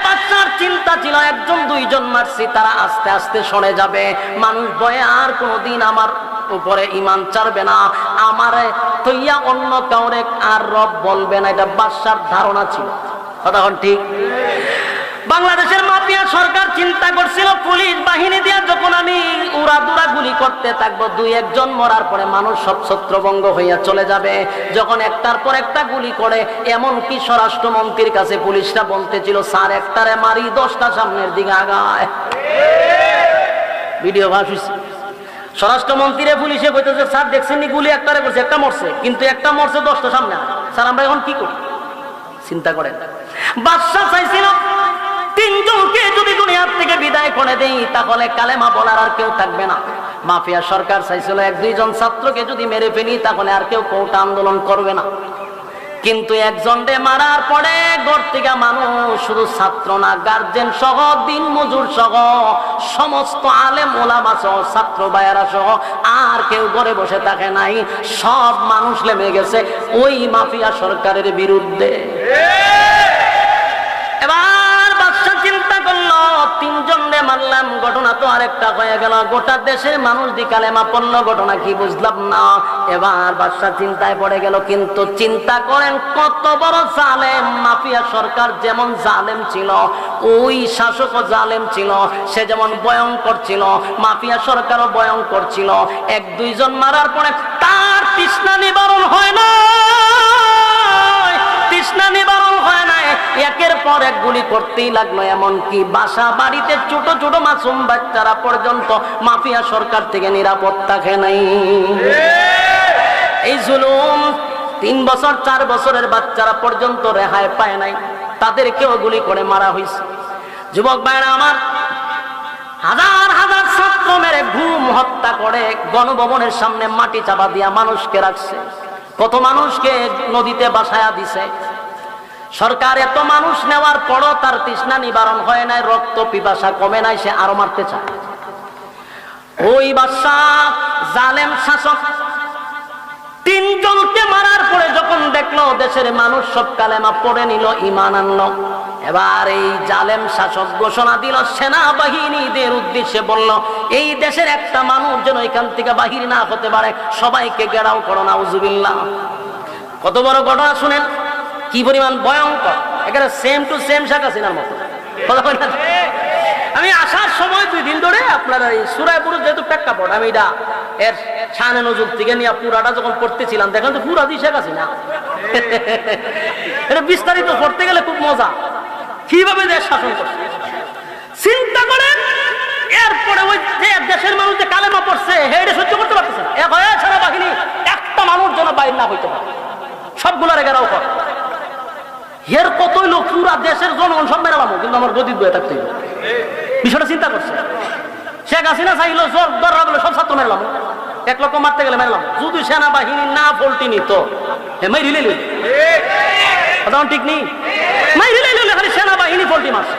বাদশার চিন্তা ছিল একজন দুইজন মারছি, তারা আস্তে আস্তে সরে যাবে, মানুষ ভয়ে আর কোনোদিন আমার উপরে ঈমান ছাড়বে না, আমারে তৈয়া অন্য কাউরে আর রব বলবে না, এটা বাদশার ধারণা ছিল। কথা ঠিক? বাংলাদেশের মাফিয়া সরকার চিন্তা করছিল পুলিশ বাহিনী দিয়ে যখন আমি উড়াদুরা গুলি করতে থাকবো, দুই একজন মরার পরে মানুষ সব ছত্রভঙ্গ হইয়া চলে যাবে। যখন একটার পর একটা গুলি করে, এমনকি স্বরাষ্ট্রমন্ত্রীর কাছে পুলিশরা বলতেছিল স্যার একটারে মারি 10টা সামনের দিকে আগায়। ভিডিও ভাসিছে, স্বরাষ্ট্রমন্ত্রীরে পুলিশে কইতেছে স্যার দেখছেন নি গুলি একটারে করছে, একটা মরছে, কিন্তু একটা মরছে 10টা সামনে, স্যার আমরা এখন কি করি? চিন্তা করেন। বাদশা চাইছিল তিনজনকে যদি দুনিয়ার থেকে বিদায় করে দেই তাহলে কালেমা বলার আর কেউ থাকবে না। মাফিয়া সরকার চাইছিল এক দুইজন ছাত্রকে যদি মেরে ফেলি তাহলে আর কেউ কোটা আন্দোলন করবে না, কিন্তু একজনকে মারার পরে ঘর থেকে মানুষ, শুধু ছাত্র না গার্জেন সহ দিন মজুর সহ সমস্ত আলেম ওলামা সহ ছাত্র ভাইয়েরা সহ আর কেউ ঘরে বসে থাকে নাই, সব মানুষ নেমে গেছে ওই মাফিয়া সরকারের বিরুদ্ধে। এবার বাদশা চিন্তা করলো তিনজনে মারলাম, ঘটনা তো আরেকটা হয়ে গেল, গোটা দেশের মানুষ দি কালেমা পড়ল, ঘটনা কি বুঝলাম না। এবার বাদশা চিন্তায় পড়ে গেল, কিন্তু চিন্তা করেন কত বড় জালেম। মাফিয়া সরকার যেমন জালেম ছিল, ওই শাসকও জালেম ছিল, সে যেমন ভয়ঙ্কর ছিল, মাফিয়া সরকারও ভয়ঙ্কর ছিল। এক দুইজন মারার পরে তার তৃষ্ণা নিবারণ হয় না, তৃষ্ণা নিবারণ হয় না, একের পর এক গুলি করতেই লাগলো। এমনকি বাসা বাড়িতে ছোট ছোট মাসুম বাচ্চারা পর্যন্ত মাফিয়া সরকার থেকে নিরাপদ থাকে নাই। এই জুলুম 3 বছর 4 বছরের বাচ্চারা পর্যন্ত রেহাই পায় নাই, তাদেরকেও গুলি করে মারা হয়েছে। যুবক ভাইরা আমার, হাজার হাজার ছাত্র মেরে ঘুম হত্যা করে গণভবনের সামনে মাটি চাপা দিয়া মানুষকে রাখছে, কত মানুষকে নদীতে বাসায়া দিছে। সরকার এত মানুষ নেওয়ার পরও তার তৃষ্ণা নিবারণ হয় নাই, রক্ত পিপাসা কমে নাই, সে আরো মারতে চায়। ওই বাদশাহ জালেম শাসক তিনজনকে মারার পরে যখন দেখলো দেশের মানুষ সব কালেমা পড়ে নিল, ঈমান আনলো, এবার এই জালেম শাসক ঘোষণা দিল সেনাবাহিনীদের উদ্দেশ্যে বলল, এই দেশের একটা মানুষ যেন এখান থেকে বাহির না হতে পারে, সবাইকে ঘেরাও করো। নাউজুবিল্লাহ। কত বড় ঘটনা শুনেন, কি পরিমাণ ভয়ঙ্কর, এখানে সেম টু সেম শেখ হাসিনার মতো। আমি আসার সময় 2 দিন ধরে আপনার এই সূরা বুরুজ যেহেতু প্রেক্ষাপট, আমি এটা এর শানে নজুল থেকে নিয়ে পুরাটা যখন পড়তেছিলাম, দেখেন তো পুরা দিয়ে শেখ হাসিনা। এটা বিস্তারিত পড়তে গেলে খুব মজা, কিভাবে দেশ শাসন করছে চিন্তা করেন। এরপরে ওই দেশের মানুষ যে কালেমা পড়ছে এটা সহ্য করতে পারতেছে না, সেনাবাহিনী একটা মানুষ যেন বাইর না হইতে পারে, সবগুলারে ঘেরাও কর। এর কতই লোক, পুরা দেশের জনগণ সব মেরালাম, কিন্তু আমার গদির বয়ে থাকতে বিষয়টা চিন্তা করছে। শেখ হাসিনা চাইলো জোর দররা বলে সব ছাত্র মেরলাম, 1 লক্ষ মারতে গেলে মেরলাম, যদি সেনাবাহিনী না পল্টি নিত মেরিলে ঠিক নেই, মেরিলে খালি সেনাবাহিনী পল্টি মারছে।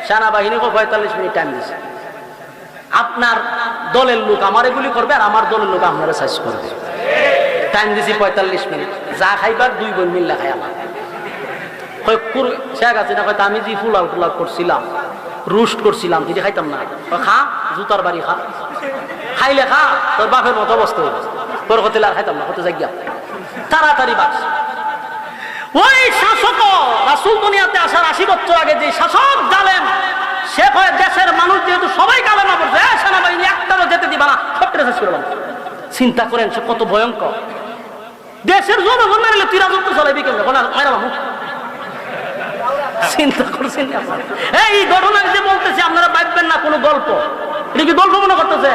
সেনাবাহিনীকে 45 মিনিট টাইম দিচ্ছে, আপনার দলের লোক আমার এগুলি করবে আর আমার দলের লোক আপনারা সাইজ করবে। টাইম দিছি 45 মিনিট, যা খাইবার 2 বোন মিল্লা খাই। আমার শেখ হাসিনা হয়তো আমি যে ফুলাল ফুলাল করছিলাম, রুস্ট করছিলাম, যদি খাইতাম না, খা জুতার বাড়ি খা, খাইলে খা তোর বাপের মতো অবস্থা হইবে, তোর হতে আর খাইতাম না, হতে যাই তাড়াতাড়ি বাস। ওই শাসক রাসূল দুনিয়াতে আসার 80 বছর আগে যে শাসক জালেম, সে হয় দেশের মানুষ যেহেতু সবাই কালেমা পড়ছে, সেনাবাহিনী একটাও যেতে দিবা না, সব শেষ করলাম। চিন্তা করেন সে কত ভয়ঙ্কর। দেশের জনগণ মারলে তুই রাজত্ব চলাইবি কেমন? মারালাম। চিন্তা করছেন এই ঘটনা যে বলতেছি, আপনারা ভাববেন না কোনো গল্প, এটা কি গল্প মনে করতেছে?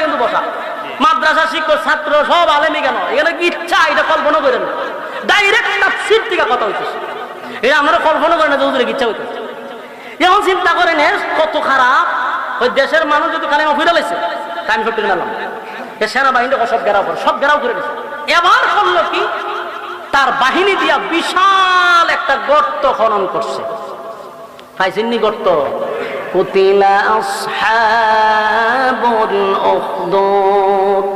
কিন্তু বসা মাদ্রাসা শিক্ষক ছাত্র সব আলেমি কেন, এখানে কি ইচ্ছা এটা কল্পনা করেন, ডাইরেক্ট তাফসীর থেকে কথা হইতেছে, এটা আপনারা কল্পনা করেন না যে হুজুরের ইচ্ছা হইতেছে। এখন চিন্তা করেন কত খারাপ। ওই দেশের মানুষ যদি কালেমা ফিরে লাইছে, টাইম সব মেলাম, সেনাবাহিনীটা সব ঘেরাও করে, সব ঘেরাও করে দিচ্ছে। এবার করলো কি, তার বাহিনী দিয়া বিশাল একটা গর্ত খনন করছে। পাইছেননি গর্ত? কুতিলা আসহাবুল উখদুদ।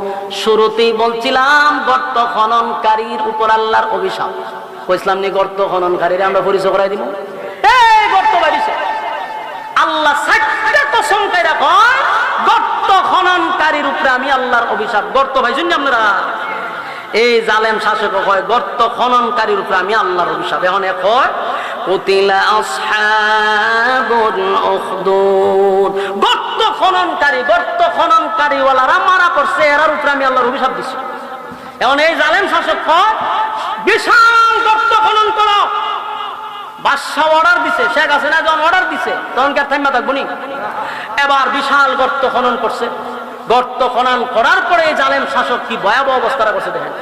শুরুতেই বলছিলাম গর্ত খননকারীর উপর আল্লাহর অভিশাপ। কইছিলাম নি গর্ত খননকারীর আমরা পরিচয় করাই দিব। এই গর্ত বাড়িছে, আল্লাহ সাক্ষাৎ কসম কইরা কয় গর্ত খননকারীর উপরে আমি আল্লাহর অভিশাপ। গর্ত ভাইছেন আপনারা? এই জালেম শাসক কয় গর্ত খননকারীর উপরে আমি আল্লাহর অভিশাপ। এখন কয় কুতিলা আসহাবুল উখদুদ। গর্ত খননকারী ওয়ালারা মারা করছে, এরার উপরে আমি আল্লাহর অভিশাপ দিছি। এখন এই জালেম শাসক কয় বিশাল গর্ত খনন করো। বাদশাহ অর্ডার দিছে, শেখ হাসিনা যখন অর্ডার দিছে তখন কি আর থাইমা থাকবো নি? এবার বিশাল গর্ত খনন করছে। গর্ত খনন করার পরে এই জালেম শাসক কি ভয়াবহ অবস্থাটা করছে দেখেন।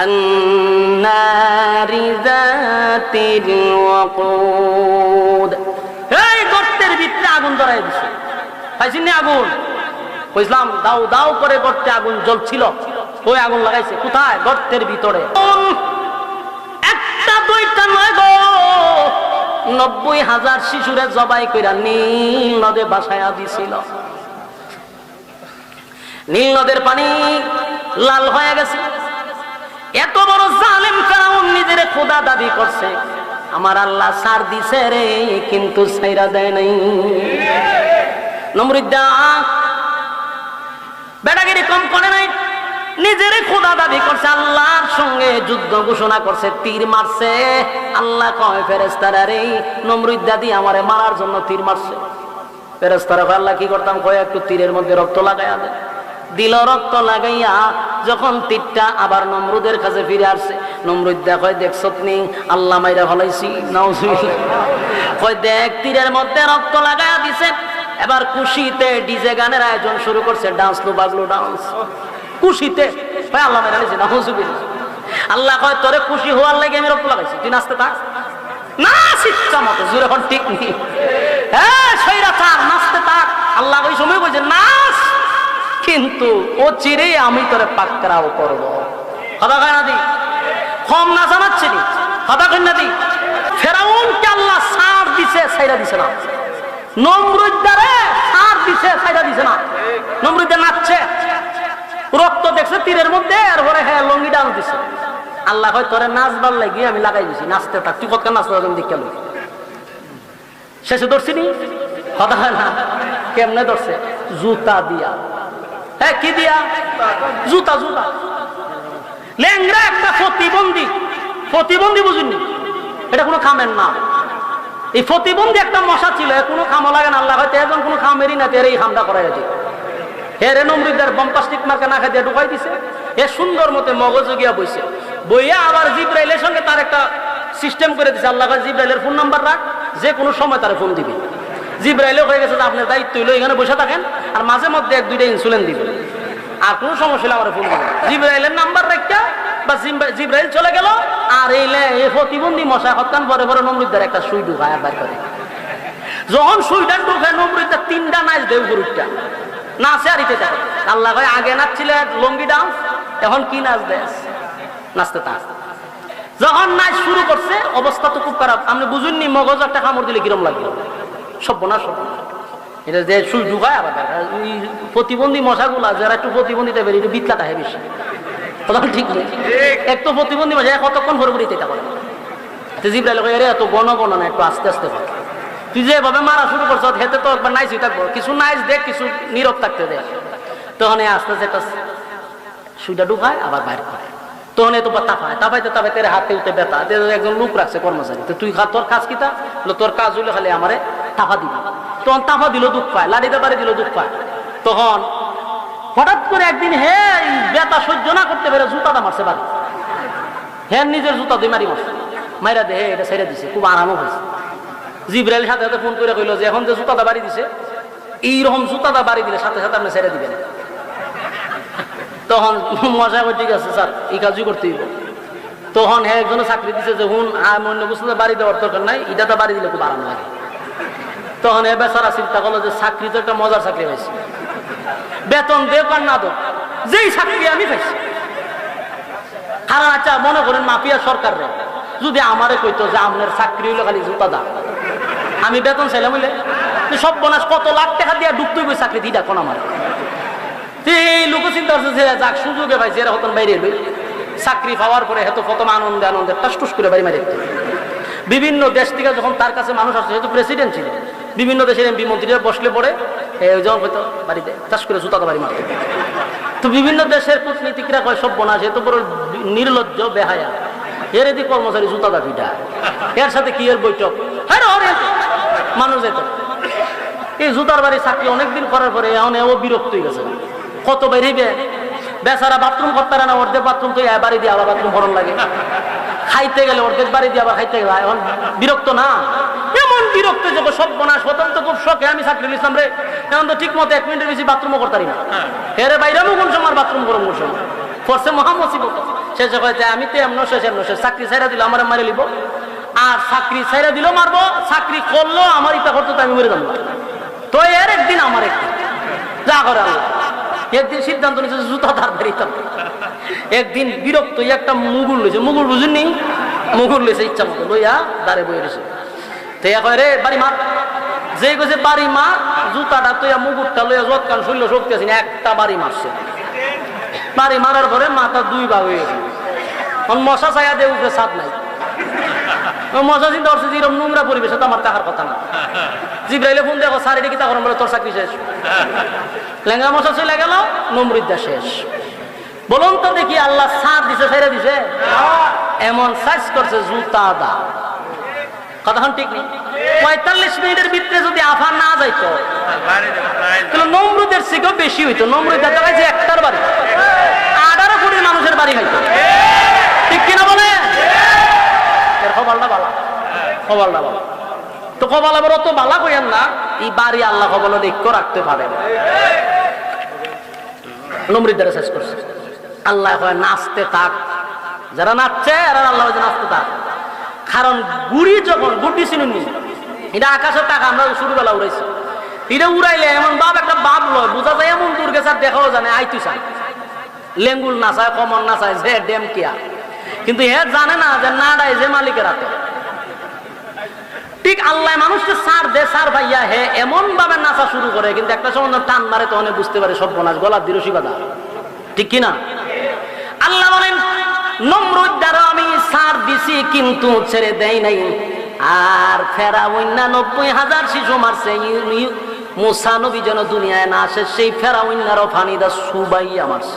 আন-নারি যাতিল ওয়াকুদ। এই গর্তের ভিতরে আগুন ধরায় দিছে। পাইছেন না আগুন? বুঝলাম দাও দাও করে গর্তে আগুন জ্বলছিল। ওই আগুন লাগাইছে কোথায়? গর্তের ভিতরে। একটা দুইটা নয় গো, 90,000 শিশুরে জবাই কইরা নীল নদে ভাসায়া দিছিল। নীল নদের পানি লাল হয়ে গেছে। এত বড় জালেম ফেরাউন নিজের খোদা দাবি করছে। আমার আল্লাহ সার দিছে রে, কিন্তু ছাইরা দেয় নাই। নমরুদ বেটাগিরি কম করে নাই, নিজের খোদা দাবি করছে, আল্লাহর সঙ্গে যুদ্ধ ঘোষণা করছে, তীর মারছে। আল্লাহ কয় ফেরেশতারা রে, নমরুদ দাদি আমারে মারার জন্য তীর মারছে। ফেরেশতারা কয় আল্লাহ কি করতাম? কয় একটু তীরের মধ্যে রক্ত লাগাইয়া দেন। দিল রক্ত লাগাইয়া। যখন তীরটা আবার নমরুদের কাছে ফিরে আসছে, নমরুদ কয় দেখছত নি আল্লাহ মাইরা ফলাইছি। নাউজুবিল্লাহ। কয় দেখ তীরের মধ্যে রক্ত লাগাইয়া দিছে। এবার খুশিতে ডিজে গানের আয়োজন শুরু করছে, ডান্স লো বাগলো ডান্স। খুশিতে ভাই আল্লাহ মেরে নিয়েছে। নাউজুবিল্লাহ। আল্লাহ কয় তোরে খুশি হওয়ার লাগে আমি রক্ত লাগাইছি, তুই নাচতে থাক। নাচ ইচ্ছা মতো, জোরে এখন ঠিক নেই। হ্যাঁ সৈরা থাক, নাচতে থাক। আল্লাহ ওই সময় বলছে নাচ, কিন্তু ও চিরে আমি তোরে পাকড়াও করবো। কথা কয় না দি? কম না জানাচ্ছে নি? কথা কয় না দি? ফেরাউনকে আল্লাহ সার দিছে, ছাইরা দিছে না। নমরুদ্দারে সার দিছে, ছাইরা দিছে না। নমরুদ্দা নাচছে, রক্ত দেখছে তীরের মধ্যে, এরপরে হ্যাঁ লঙ্গি ডান্স দিছে। আল্লাহ কয় তোরে নাচবার লাগি আমি লাগাই দিছি, নাচতে থাক। তুই কতক্ষণ নাচতে থাক দেখে গেল। শেষে ধরছি নি? কথা হয় না? কেমনে ধরছে? জুতা দিয়া। হ্যাঁ কি দিয়া? জুতা। জুতা লেংরা একটা প্রতিবন্ধী। প্রতিবন্ধী বুঝুননি? এটা কোনো খামের না। এই প্রতিবন্ধী একটা মশা ছিল, কোনো খামও লাগে না। আল্লাহ হয়তো এখন কোনো খামেরই না, এই খামটা করাই আছে। হেরে নমরুদের বম্পাস্টিক মার্কা না খাই দিয়ে ঢুকাই দিছে। এ সুন্দর মতে মগজে গিয়া বইছে। বইয়া আবার জিব্রাইলের সঙ্গে তার একটা সিস্টেম করে দিছে। আল্লাহ জিব্রাইলের ফোন নাম্বার রাখ, যে কোনো সময় তারা ফোন দিবে। জিব্রাইলও হয়ে গেছে যে আপনার দায়িত্ব হইলো এখানে বসে থাকেন, আর মাঝে মধ্যে 1-2টা ইনসুলিন দিবেন, আর কোনো সমস্যা হলে আমার ফোন দিবেন। জিব্রাইলের নাম্বার রাখা বা জিব্রাইল চলে গেল, আর এই প্রতিবন্ধী মশা হত্যান পরে পরে নমরুদ্দার একটা সুই ঢুকায় আর বাইর করে। যখন সুইটা ঢুকায় নমরুদ্দার 3টা নাচ দেব গরুটা নাচে আর ইতে থাকে। আল্লাহ ভাই আগে নাচছিলে লঙ্গি ডান্স, এখন কি নাচ দেয়? নাচতে থাক। যখন নাচ শুরু করছে অবস্থা তো খুব খারাপ। আপনি বুঝুননি মগজ একটা কামড় দিলে কিরম লাগলো? সর্বনাশ। এটা যে সুই ঢুকায় আবার ওই প্রতিবন্ধী মশাগুলা যারা একটু প্রতিবন্ধীতে বেরিয়ে বিতলাটা হয় বেশি। কথা ঠিক নেই? এক তো প্রতিবন্ধী মশা কতক্ষণ ভরে ভরে এটা করে। জিব্রাইল কয় এত গণ না, একটু আস্তে আস্তে কর। তুই যেভাবে মারা শুরু করছ হেতে তো একবার নাইস থাকবো, কিছু নাইস দেখ, কিছু নীরব থাকতে দেখ। তখন আস্তে আস্তে একটা সুইটা ঢুকায় আবার বাইর করে। তখন এত তাপাইতে হাতে উঠে ব্যথা। একজন লোক রাখছে কর্মচারী, তো তুই তোর কাজ কিতা? তোর কাজ হইলে খালি আমারে তাপা দিবি। তখন তাপা দিল দুঃখ পায়, লাড়িতে বাড়ি দিল দুঃখ পায়। তখন হঠাৎ করে একদিন হে ব্যথা সহ্য না করতে পেরে জুতাটা মারছে বাড়ি। হ্যাঁ নিজের জুতা দিয়ে মারি মারছে, মাইরা দে এটা ছেড়ে দিছে, খুব আরামও হয়েছে। জিব্রাইল সাথে সাথে ফোন করে কইল যে এখন যে জুতাটা বাড়ি দিছে, এইরকম জুতাটা বাড়ি দিলে সাথে সাথে আপনি ছেড়ে দিবেন। তখন মজা করে ঠিক আছে স্যার এই কাজই করতে হইব। তখন হ্যাঁ একজনে চাকরি দিছে যে হুন আমি অন্য কিছু বাড়ি দেওয়ার দরকার নাই, এটা বাড়ি দিলে খুব আরাম লাগে। তখন এ বেচারা চিন্তা করলো যে চাকরি তো একটা মজার চাকরি হয়েছে, বেতন দেব আর না দেব যেই চাকরি আমি পাইছি। কারণ আচ্ছা মনে করেন মাফিয়া সরকার রে যদি আমারে কইতো যে আপনার চাকরি হইলো খালি জুতা দা, আমি বেতন চাইলাম হইলে সব বনাস কত লাখ টাকা দিয়ে ডুবতে গই চাকরি দিই দেখুন আমার। এই লোক চিন্তা করছে যে যাক সুযোগে পাইছে এরা হতন বাইরে এলো চাকরি পাওয়ার পরে হেতু প্রথম আনন্দে আনন্দে টাসটুস করে বাড়ি মারি। বিভিন্ন দেশ থেকে যখন তার কাছে মানুষ আসছে, যেহেতু প্রেসিডেন্ট ছিল, বিভিন্ন দেশের এমপি মন্ত্রীরা বসলে পরে যখন হয়তো বাড়িতে চাষ করে জুতা বাড়ি মারত। তো বিভিন্ন দেশের কূটনীতিকরা কয় সব বনাস এত বড় নির্লজ্জ বেহায়া, এর এদিকে কর্মচারী জুতা দা পিঠা, এর সাথে কি এর বৈঠক মানুষ যেত। এই জুতার বাড়ি চাকরি অনেকদিন করার পরে এখন ও বিরক্ত হয়ে গেছে, কত বেরিবে বেচারা বাথরুম করতে পারে না, অর্ধেক বাথরুম তো বাড়ি দিয়ে আবার বাথরুম ভরণ লাগে, খাইতে গেলে অর্ধেক বাড়ি দিয়ে আবার খাইতে গেলে এখন বিরক্ত না, এমন বিরক্ত যে সব বনাস হতাম তো খুব শখে আমি চাকরি নিলাম রে, এখন তো ঠিক মতো 1 মিনিটের বেশি বাথরুমও করতে পারি না, হেরে বাইরে কোন সময় বাথরুম করুন কোন সময় পড়ছে মহামসিবত। শেষে কয়েছে আমি তো এমন শেষ চাকরি ছাইরা দিল আমার মারে লিব, আর চাকরি ছাইরা দিল মারবো, চাকরি করলো আমার ইচ্ছা করতো তো আমি মরে যাবো। তো এর একদিন আমার একদিন যা করে আল্লাহ, একদিন সিদ্ধান্ত নিয়েছে জুতা তার বেরিতাম। একদিন বিরক্ত একটা মুগুর লইছে, মুগুর বুঝুননি, মুগুর লইছে ইচ্ছা মতো লইয়া দাঁড়ে বই রয়েছে। তো কয় রে বাড়ি মার, যে কইছে বাড়ি মার, জুতাটা তো মুগুরটা লইয়া যত কান শরীর শক্তি আছে একটা বাড়ি মারছে। বাড়ি মারার পরে মাথা 2 ভাগ হয়ে গেছে। মশা ছায়া দিয়ে উঠে ছাদ নাই, মশা চিন্তা করছে যে এরকম নোংরা পরিবেশে তো আমার থাকার কথা না। জিব্রাইলে ফোন দেখো স্যার এটা কি তা করেন বলে তোর চাকরি শেষ, লেঙ্গা মশা চলে গেল, নমরুদ্দা শেষ। বলুন তো দেখি আল্লাহ সার দিছে ছেড়ে দিছে? এমন সাইজ করছে জুতা দা, কথাখন ঠিক নেই। 45 মিনিটের ভিতরে যদি আফা না যাইতো তাহলে নমরুদের থেকেও বেশি হইতো। নমরুদ দেখাইছে একটার বাড়ি 18 কোটি মানুষের বাড়ি হইতো, ঠিক কিনা বলে? এর খবরটা বালা, খবরটা বালা। তো কপাল আবার অত বালা কইেন না, এই বাড়ি আল্লাহ কপাল দেখো রাখতে পারে। নমরুদ দ্বারা শেষ করছে। আল্লাহ কয় নাচতে থাক, যারা নাচছে এরা আল্লাহ নাচতে থাক। কারণ গুড়ি যখন গুড্ডি চিনুনি এটা আকাশের টাকা আমরা শুরুবেলা উড়াইছি, এটা উড়াইলে এমন বাপ একটা বাপ লয় বোঝা যায় এমন দূর গেছে দেখাও জানে আইতু চাই লেঙ্গুল নাচায় কমন নাচায় যে ডেম কিয়া, কিন্তু হে জানে না যে নাড়াই যে মালিকের হাতে। ঠিক আল্লাহ মানুষকে সার দে, সার ভাইয়া হে এমন ভাবে নাচা শুরু করে, কিন্তু একটা সময় টান মারে তখন বুঝতে পারে সব বনাস গলার দিরসি বাধা, ঠিক কিনা? আল্লাহ বলেন নমরুদ দ্বারা আমি সার দিছি কিন্তু ছেড়ে দেই নাই। আর ফেরাউন 90,000 শিশু মারছে, মুসা নবী যেন দুনিয়ায় না আসে সেই ফেরাউনারও ফানিদা সুবাইয়া মারছে।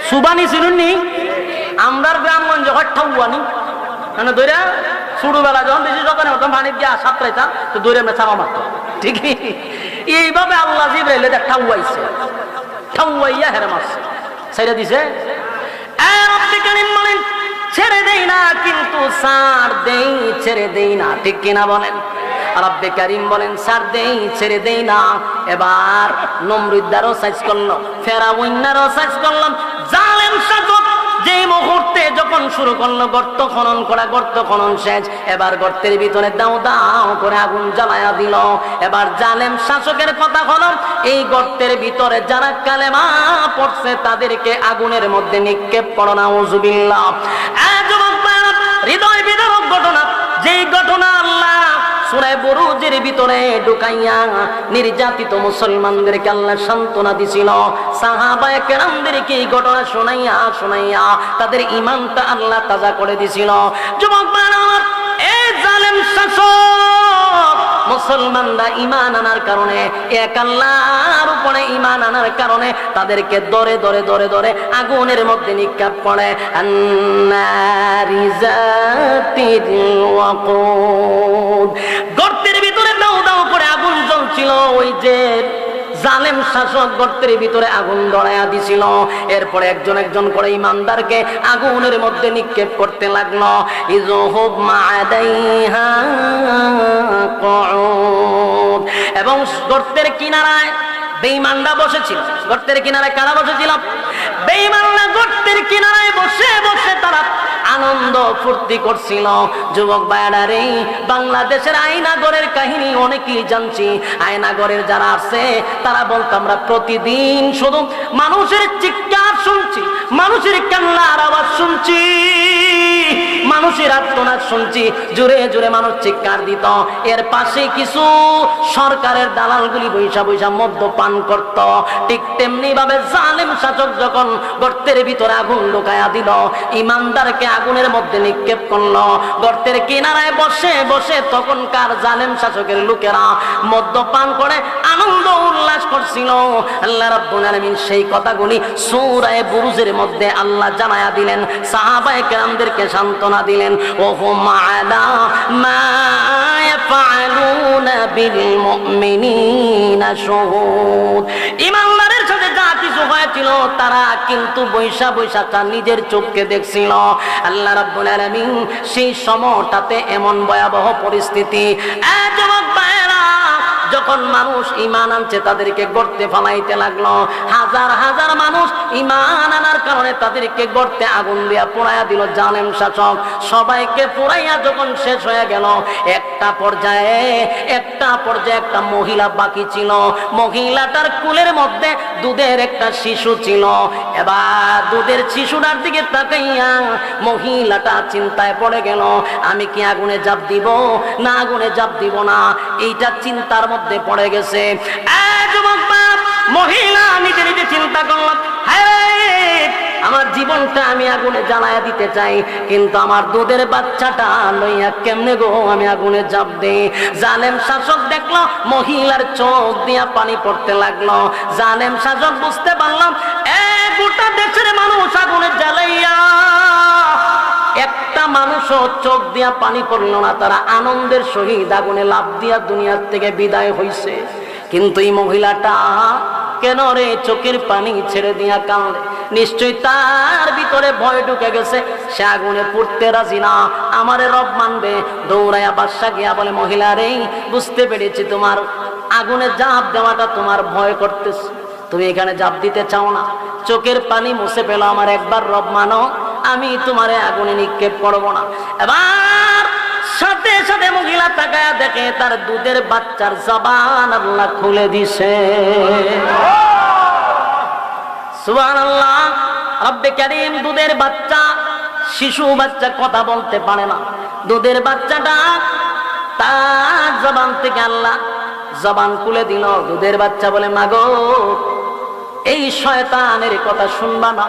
সুবানি চিনুননি? আমরার গ্রামগঞ্জ ঠাউয়ানি মানে দৈরা ছোটবেলা যখন বেশি সকালে হতাম পানি দিয়ে সাঁতরাইতাম তো দৌড়ে আমরা চাপা মারতাম, ঠিক এইভাবে আল্লাহ জিবরাইল ঠাউয়াইছে, ঠাউয়াইয়া হেরে মারছে, ছেড়ে দিছে। ছেড়ে দেই না কিন্তু সার দেই, ছেড়ে দেই না, ঠিক কিনা বলেন? রব্বে কারীম বলেন সার দেই ছেড়ে দেই না। এবার নমরুদ্দারও সাইজ করলো, ফেরাউনারও সাইজ করলাম। জালেম শাসক যেই মুহূর্তে যখন শুরু করলো গর্ত খনন করা, গর্ত খনন শেষ, এবার গর্তের ভিতরে দাও দাও করে আগুন জ্বালায়া দিল। এবার জালেম শাসকের কথা হলো এই গর্তের ভিতরে যারা কালেমা পড়ছে তাদেরকে আগুনের মধ্যে নিক্ষেপ করো, নাউযুবিল্লাহ। হৃদয় বিদারক ঘটনা, যেই ঘটনা আল্লাহ সূরা বুরুজের ভিতরে ঢুকাইয়া নির্যাতিত মুসলমানদেরকে আল্লাহ সান্ত্বনা দিছিল। সাহাবায়ে কেরামদেরকে এই ঘটনা শোনাইয়া শোনাইয়া তাদের ঈমানটা আল্লাহ তাজা করে দিছিল। যুবক বানার এই জালেম শাসক মুসলমানরা ঈমান আনার কারণে, এক আল্লাহর উপরে ঈমান আনার কারণে তাদেরকে দরে দরে দরে দরে আগুনের মধ্যে নিক্ষেপ করে। আন্নারি যাতিল ওয়াকুদ, গর্তের ভিতরে দাও দাও করে আগুন জ্বলছিল। ওই যে জালেম শাসক গর্তের ভিতরে আগুন ধরাইয়া দিছিল। এরপরে একজন একজন করে ইমানদারকে আগুনের মধ্যে নিক্ষেপ করতে লাগলো। ইযহুব মা'আদাইহা কুউদ, এবং গর্তের কিনারায় বেঈমানরা বসেছিল। গর্তের কিনারায় কারা বসেছিল? বেঈমানরা গর্তের কিনারায় বসে বসে তারা আনন্দ ফুর্তি করছিল। যুবক ভাইরা রে, বাংলাদেশের আয়নাগরের কাহিনী অনেকেই জানছি। আয়নাগরের যারা আছে তারা বলতো আমরা প্রতিদিন শুধু মানুষের চিৎকার শুনছি, মানুষের কান্নার আওয়াজ শুনছি, মানুষের আর্তনাদ শুনছি, জোরে জোরে মানুষ চিৎকার দিত। এর পাশে কিছু সরকারের দালালগুলি বৈশা বৈশা মদ্যপান করত। ঠিক তেমনি ভাবে জালেম শাসক যখন গর্তের ভিতরে আগুন ঢুকায়া দিল, ইমানদারকে আগুনের মধ্যে নিক্ষেপ করলো, গর্তের কিনারায় বসে বসে তখনকার জালেম শাসকের লোকেরা মদ্যপান করে আনন্দ উল্লাস করছিল। আল্লাহ রাব্বুল আলামিন সেই কথাগুলি সূরা বুরুজের মধ্যে আল্লাহ জানায়া দিলেন, সাহাবায়ে কেরামদেরকে সান্ত্বনা দিলেন। ওহুম আলা মা ইয়াফআলুনা বিল মুমিনিনা শুহুদ। ঈমানদারের সাথে যা কিছু হয়েছিল তারা কিন্তু বৈশা বৈশা তার নিজের চোখকে দেখছিল। আল্লাহ রাব্বুল আলামিন সেই সময়টাতে এমন ভয়াবহ পরিস্থিতি, যুবক ভাইরা, যখন মানুষ ঈমান আনছে তাদেরকে গর্তে ফালাইতে লাগলো। হাজার হাজার মানুষ ঈমান আনার কারণে তাদেরকে গর্তে আগুন দিয়া পোড়াইয়া দিল জালেম শাসক। সবাইকে পোড়াইয়া যখন শেষ হয়ে গেল, একটা পর্যায়ে একটা মহিলা বাকি ছিল। মহিলাটার কুলের মধ্যে দুধের একটা শিশু ছিল। এবার দুধের শিশুটার দিকে তাকাইয়া মহিলাটা চিন্তায় পড়ে গেল, আমি কি আগুনে ঝাঁপ দিব না আগুনে ঝাঁপ দিব না, এইটা চিন্তার মধ্যে পড়ে গেছে। মহিলা নিজে নিজে চিন্তা করলাম, আমার জীবনটা আমি আগুনে জ্বালায়া দিতে চাই, কিন্তু আমার দুধের বাচ্চাটা লইয়া কেমনে গো আমি আগুনে ঝাঁপ দেই। জালেম শাসক দেখলো মহিলার চোখ দিয়া পানি পড়তে লাগলো। জালেম শাসক বুঝতে পারলাম গোটা দেশের মানুষ আগুনে জ্বালাইয়া একটা মানুষও চোখ দিয়া পানি পড়ল না, তারা আনন্দের সহিত আগুনে লাফ দিয়া দুনিয়ার থেকে বিদায় হইছে। কিন্তু এই মহিলাটা কেন রে চোখের পানি ছেড়ে দিয়া কাঁদে? নিশ্চয় তার ভিতরে ভয় ঢুকে গেছে, সে আগুনে পড়তে রাজি না, আমারে রব মানবে। দৌড়াইয়া বাদশা গিয়া বলে, মহিলা রে, বুঝতে পেরেছি তোমার আগুনে ঝাঁপ দেওয়াটা তোমার ভয় করতেছে, তুমি এখানে ঝাঁপ দিতে চাও না, চোখের পানি মুছে পেলো, আমার একবার রব মানো, আমি তোমারে আগুনে নিক্ষেপ করবো না। এবার সাথে সাথে মহিলা তাকায়া দেখে তার দুধের বাচ্চার জবান আল্লাহ খুলে দিছে। সুবহানাল্লাহ। রব্বে কারীম, দুধের বাচ্চা, শিশু বাচ্চা কথা বলতে পারে না, দুধের বাচ্চাটা তার জবান থেকে আল্লাহ জবান খুলে দিল। দুধের বাচ্চা বলে, মাগো, এই শয়তানের কথা শুনবা না,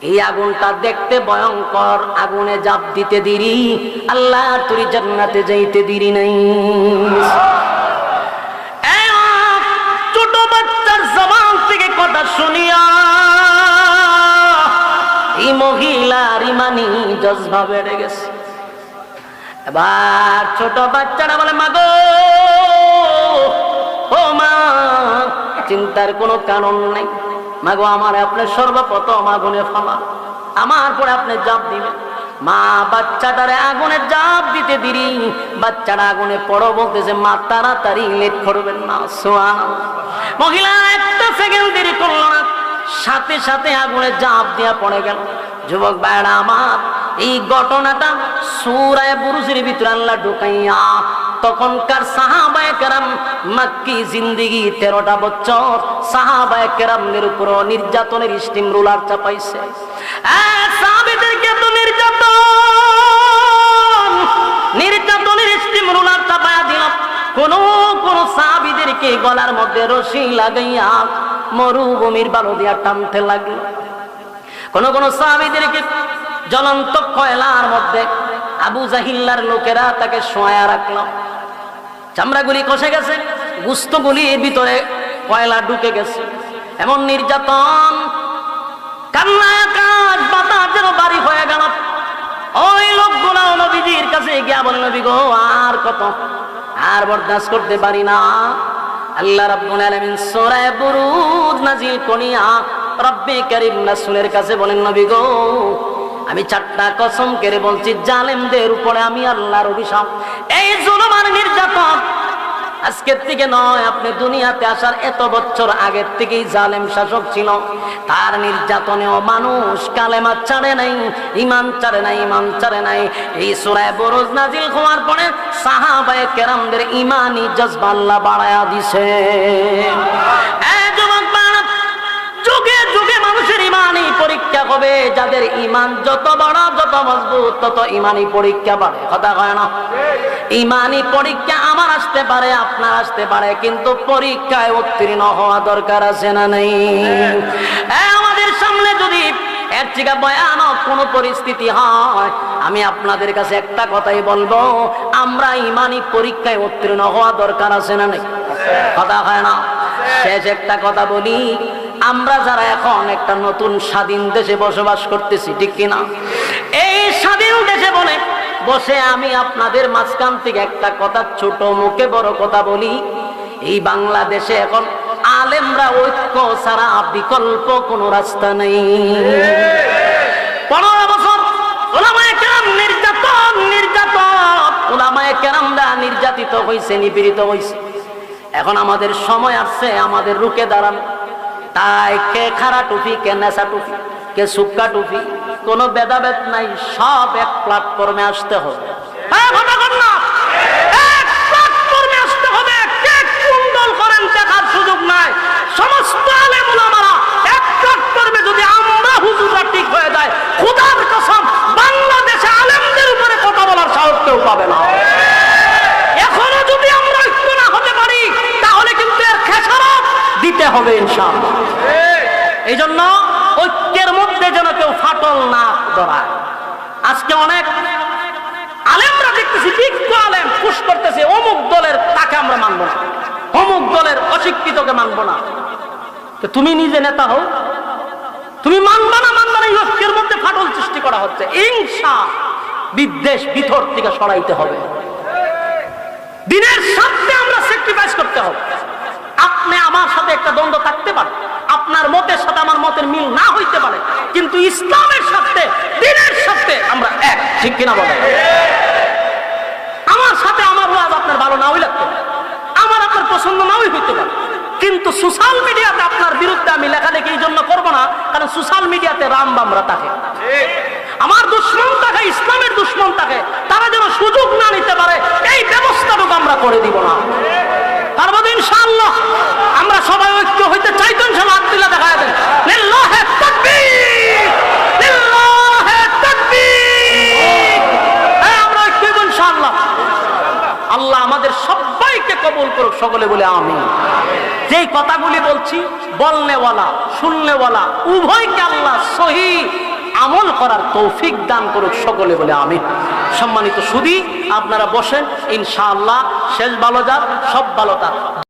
এই আগুনটা দেখতে ভয়ঙ্কর, আগুনে ঝাঁপ দিতে দেরি, আল্লাহ তুই জান্নাতে যাইতে দেরি নাই। ছোট বাচ্চার জবান থেকে কথা শুনিয়া এই মহিলার ইমানি জজবা বেড়ে গেছে। এবার ছোট বাচ্চারা বলে, মাগো, ও মা, চিন্তার কোনো কারণ নেই, মাগো, আমার আপনি সর্বপ্রথম আগুনে ফালা, আমার পরে আপনি ঝাঁপ দিবেন। মা বাচ্চাটারে আগুনে ঝাঁপ দিতে দিরি, বাচ্চাটা আগুনে পড়ো বলতেছে, মা তাড়াতাড়ি লেট করবেন না। সুবহানাল্লাহ। মহিলা একটা সেকেন্ড দেরি করলো না, সাথে সাথে আগুনে ঝাঁপ দিয়া পড়ে গেল। যুবক ভাইরা আমার, এই ঘটনাটা সূরা বুরুজের ভিতরে আল্লাহ ঢুকাইয়া তখনকার সাহাবায়ে কেরাম, মক্কি জিন্দেগি 13টা বছর সাহাবায়ে কেরামদের উপর নির্যাতনের স্টিম রোলার চাপাইছে। সাহাবীদেরকে তো নির্যাতনের স্টিম রোলার চাপায়া দিল। কোন সাহাবীদেরকে গলার মধ্যে রশি লাগাইয়া মরুভূমির বালু দিয়া টানতে লাগলো। কোন সাহাবীদেরকে জ্বলন্ত কয়লার মধ্যে আবু জাহিল্লার লোকেরা তাকে শোয়া রাখলো। চামড়াগুলি কষে গেছে, গুস্তগুলির ভিতরে কয়লা ঢুকে গেছে। এমন নির্যাতন, কান্না আকাশ বাতাস যেন বাড়ি হয়ে গেল। ওই লোকগুলো নবীজির কাছে গিয়া বলে, নবী গো, আর কত, আর বরদাস্ত করতে পারি না। আল্লাহ রাব্বুল আলামিন সূরা বুরুজ নাজিল করিয়া রব্বে কারীম রাসূলের কাছে বলেন, নবী গো, আমি 4টা কসম করে বলছি, জালেমদের উপরে আমি আল্লাহর অভিশাপ, এই জুলুম আর নির্যাতন আজকের থেকে নয়, আপনি দুনিয়াতে আসার এত বছর আগের থেকেই জালেম শাসক ছিল। তার নির্যাতনেও মানুষ কালেমা ছাড়ে নাই, ঈমান ছাড়ে নাই, ঈমান ছাড়ে নাই। এই সূরা বুরুজ নাজিল হওয়ার পরে সাহাবায়ে কেরামদের ঈমানি জজবা আল্লাহ বাড়ায়া দিছে। যুগে যুগে মানুষের ঈমানি পরীক্ষা হবে। যাদের ঈমান যত বড়, যত মজবুত, তত ঈমানি পরীক্ষা বাড়ে। কথা কয় না? ঈমানি পরীক্ষা আমার আসতে পারে, আপনার আসতে পারে, কিন্তু পরীক্ষায় উত্তীর্ণ হওয়া দরকার আছে না নাই? আমাদের সামনে যদি এর থেকে ভয়ানক কোন পরিস্থিতি হয়, আমি আপনাদের কাছে একটা কথাই বলবো, আমরা ঈমানি পরীক্ষায় উত্তীর্ণ হওয়া দরকার আছে না নাই? কথা হয় না? শেষ একটা কথা বলি, আমরা যারা এখন একটা নতুন স্বাধীন দেশে বসবাস করতেছি, ঠিক কিনা? এই স্বাধীন দেশে বসে আমি আপনাদের মাঝখান থেকে একটা কথা, ছোট মুখে বড় কথা বলি। এই বাংলাদেশে এখন আলেমরা ঐক্য ছাড়া বিকল্প কোনো রাস্তা নেই। 15 বছর উলামায়ে কেরাম নির্যাতন, উলামায়ে কেরামরা নির্যাতিত হইছে, নিপীড়িত হইছে। এখন আমাদের সময় আসছে আমাদের রুখে দাঁড়ানো। তাই কে খাড়া টুপি, কে নেশা টুপি, কে সুক্কা টুপি, কোনো ভেদাভেদ নাই, সব এক প্ল্যাটফর্মে আসতে হবে। দেখার সুযোগ নাই। সমস্ত আলেম উলামারা এক প্ল্যাটফর্মে যদি আমরা হুজুররা ঠিক হয়ে যায়, খোদার কসম বাংলাদেশে আলেমদের উপরে কথা বলার সাহস কেউ পাবে না। এখনো যদি আমরা ঐক্য না হতে পারি, তাহলে কিন্তু এর খেসারত দিতে হবে ইনশাআল্লাহ। এই জন্য ঐক্যের মধ্যে যেন কেউ ফাটল না ধরায়। আজকে অনেক আলেমরা দেখতেছি, বিজ্ঞ আলেম পুশ করতেছে, অমুক দলের তাকে আমরা মানবো না, অমুক দলের অশিক্ষিতকে মানবো না। তুমি নিজে নেতা হও, তুমি মানবা না, এই ঐক্যের মধ্যে ফাটল সৃষ্টি করা হচ্ছে। হিংসা বিদ্বেষ ভিতর থেকে সরাইতে হবে। দিনের স্বার্থে আমরা স্যাক্রিফাইস করতে হবে। আপনি আমার সাথে একটা দ্বন্দ্ব থাকতে পারে, আপনার মতের সাথে আমার মতের মিল না হইতে পারে, কিন্তু ইসলামের সাথে, দিনের সাথে আমরা এক, ঠিক কিনা বলে? আমার সাথে আমার ওয়াজ আপনার ভালো না হই লাগতে পারে, আমার আপনার পছন্দ না হইতে পারে, কিন্তু সোশ্যাল মিডিয়াতে আপনার বিরুদ্ধে আমি লেখালেখি এই জন্য করবো না, কারণ সোশ্যাল মিডিয়াতে রামবামরা থাকে, আমার দুশ্মন থাকে, ইসলামের দুশ্মন থাকে, তারা যেন সুযোগ না নিতে পারে, এই ব্যবস্থাটুকু আমরা করে দিব না। পারবো ইনশাআল্লাহ? আমরা সবাই ঐক্য হইতে চাইতো ইনশাআল্লাহ। আব্দুল্লাহ দেখা দেন, লিল্লাহি তাকবীর, লিল্লাহি তাকবীর। আমরা ঐক্য হইব ইনশাআল্লাহ। আল্লাহ আমাদের সবাইকে কবুল করুক, সকলে বলে আমিন। যেই কথাগুলি বলছি, বলনেওয়ালা শুননেওয়ালা উভয়কে আল্লাহ সহি আমল করার তৌফিক দান করুক, সকলে বলে আমিন। সম্মানিত সুধী, আপনারা বসেন, ইনশাআল্লাহ শেষ ভালো যাক, সব ভালো থাক।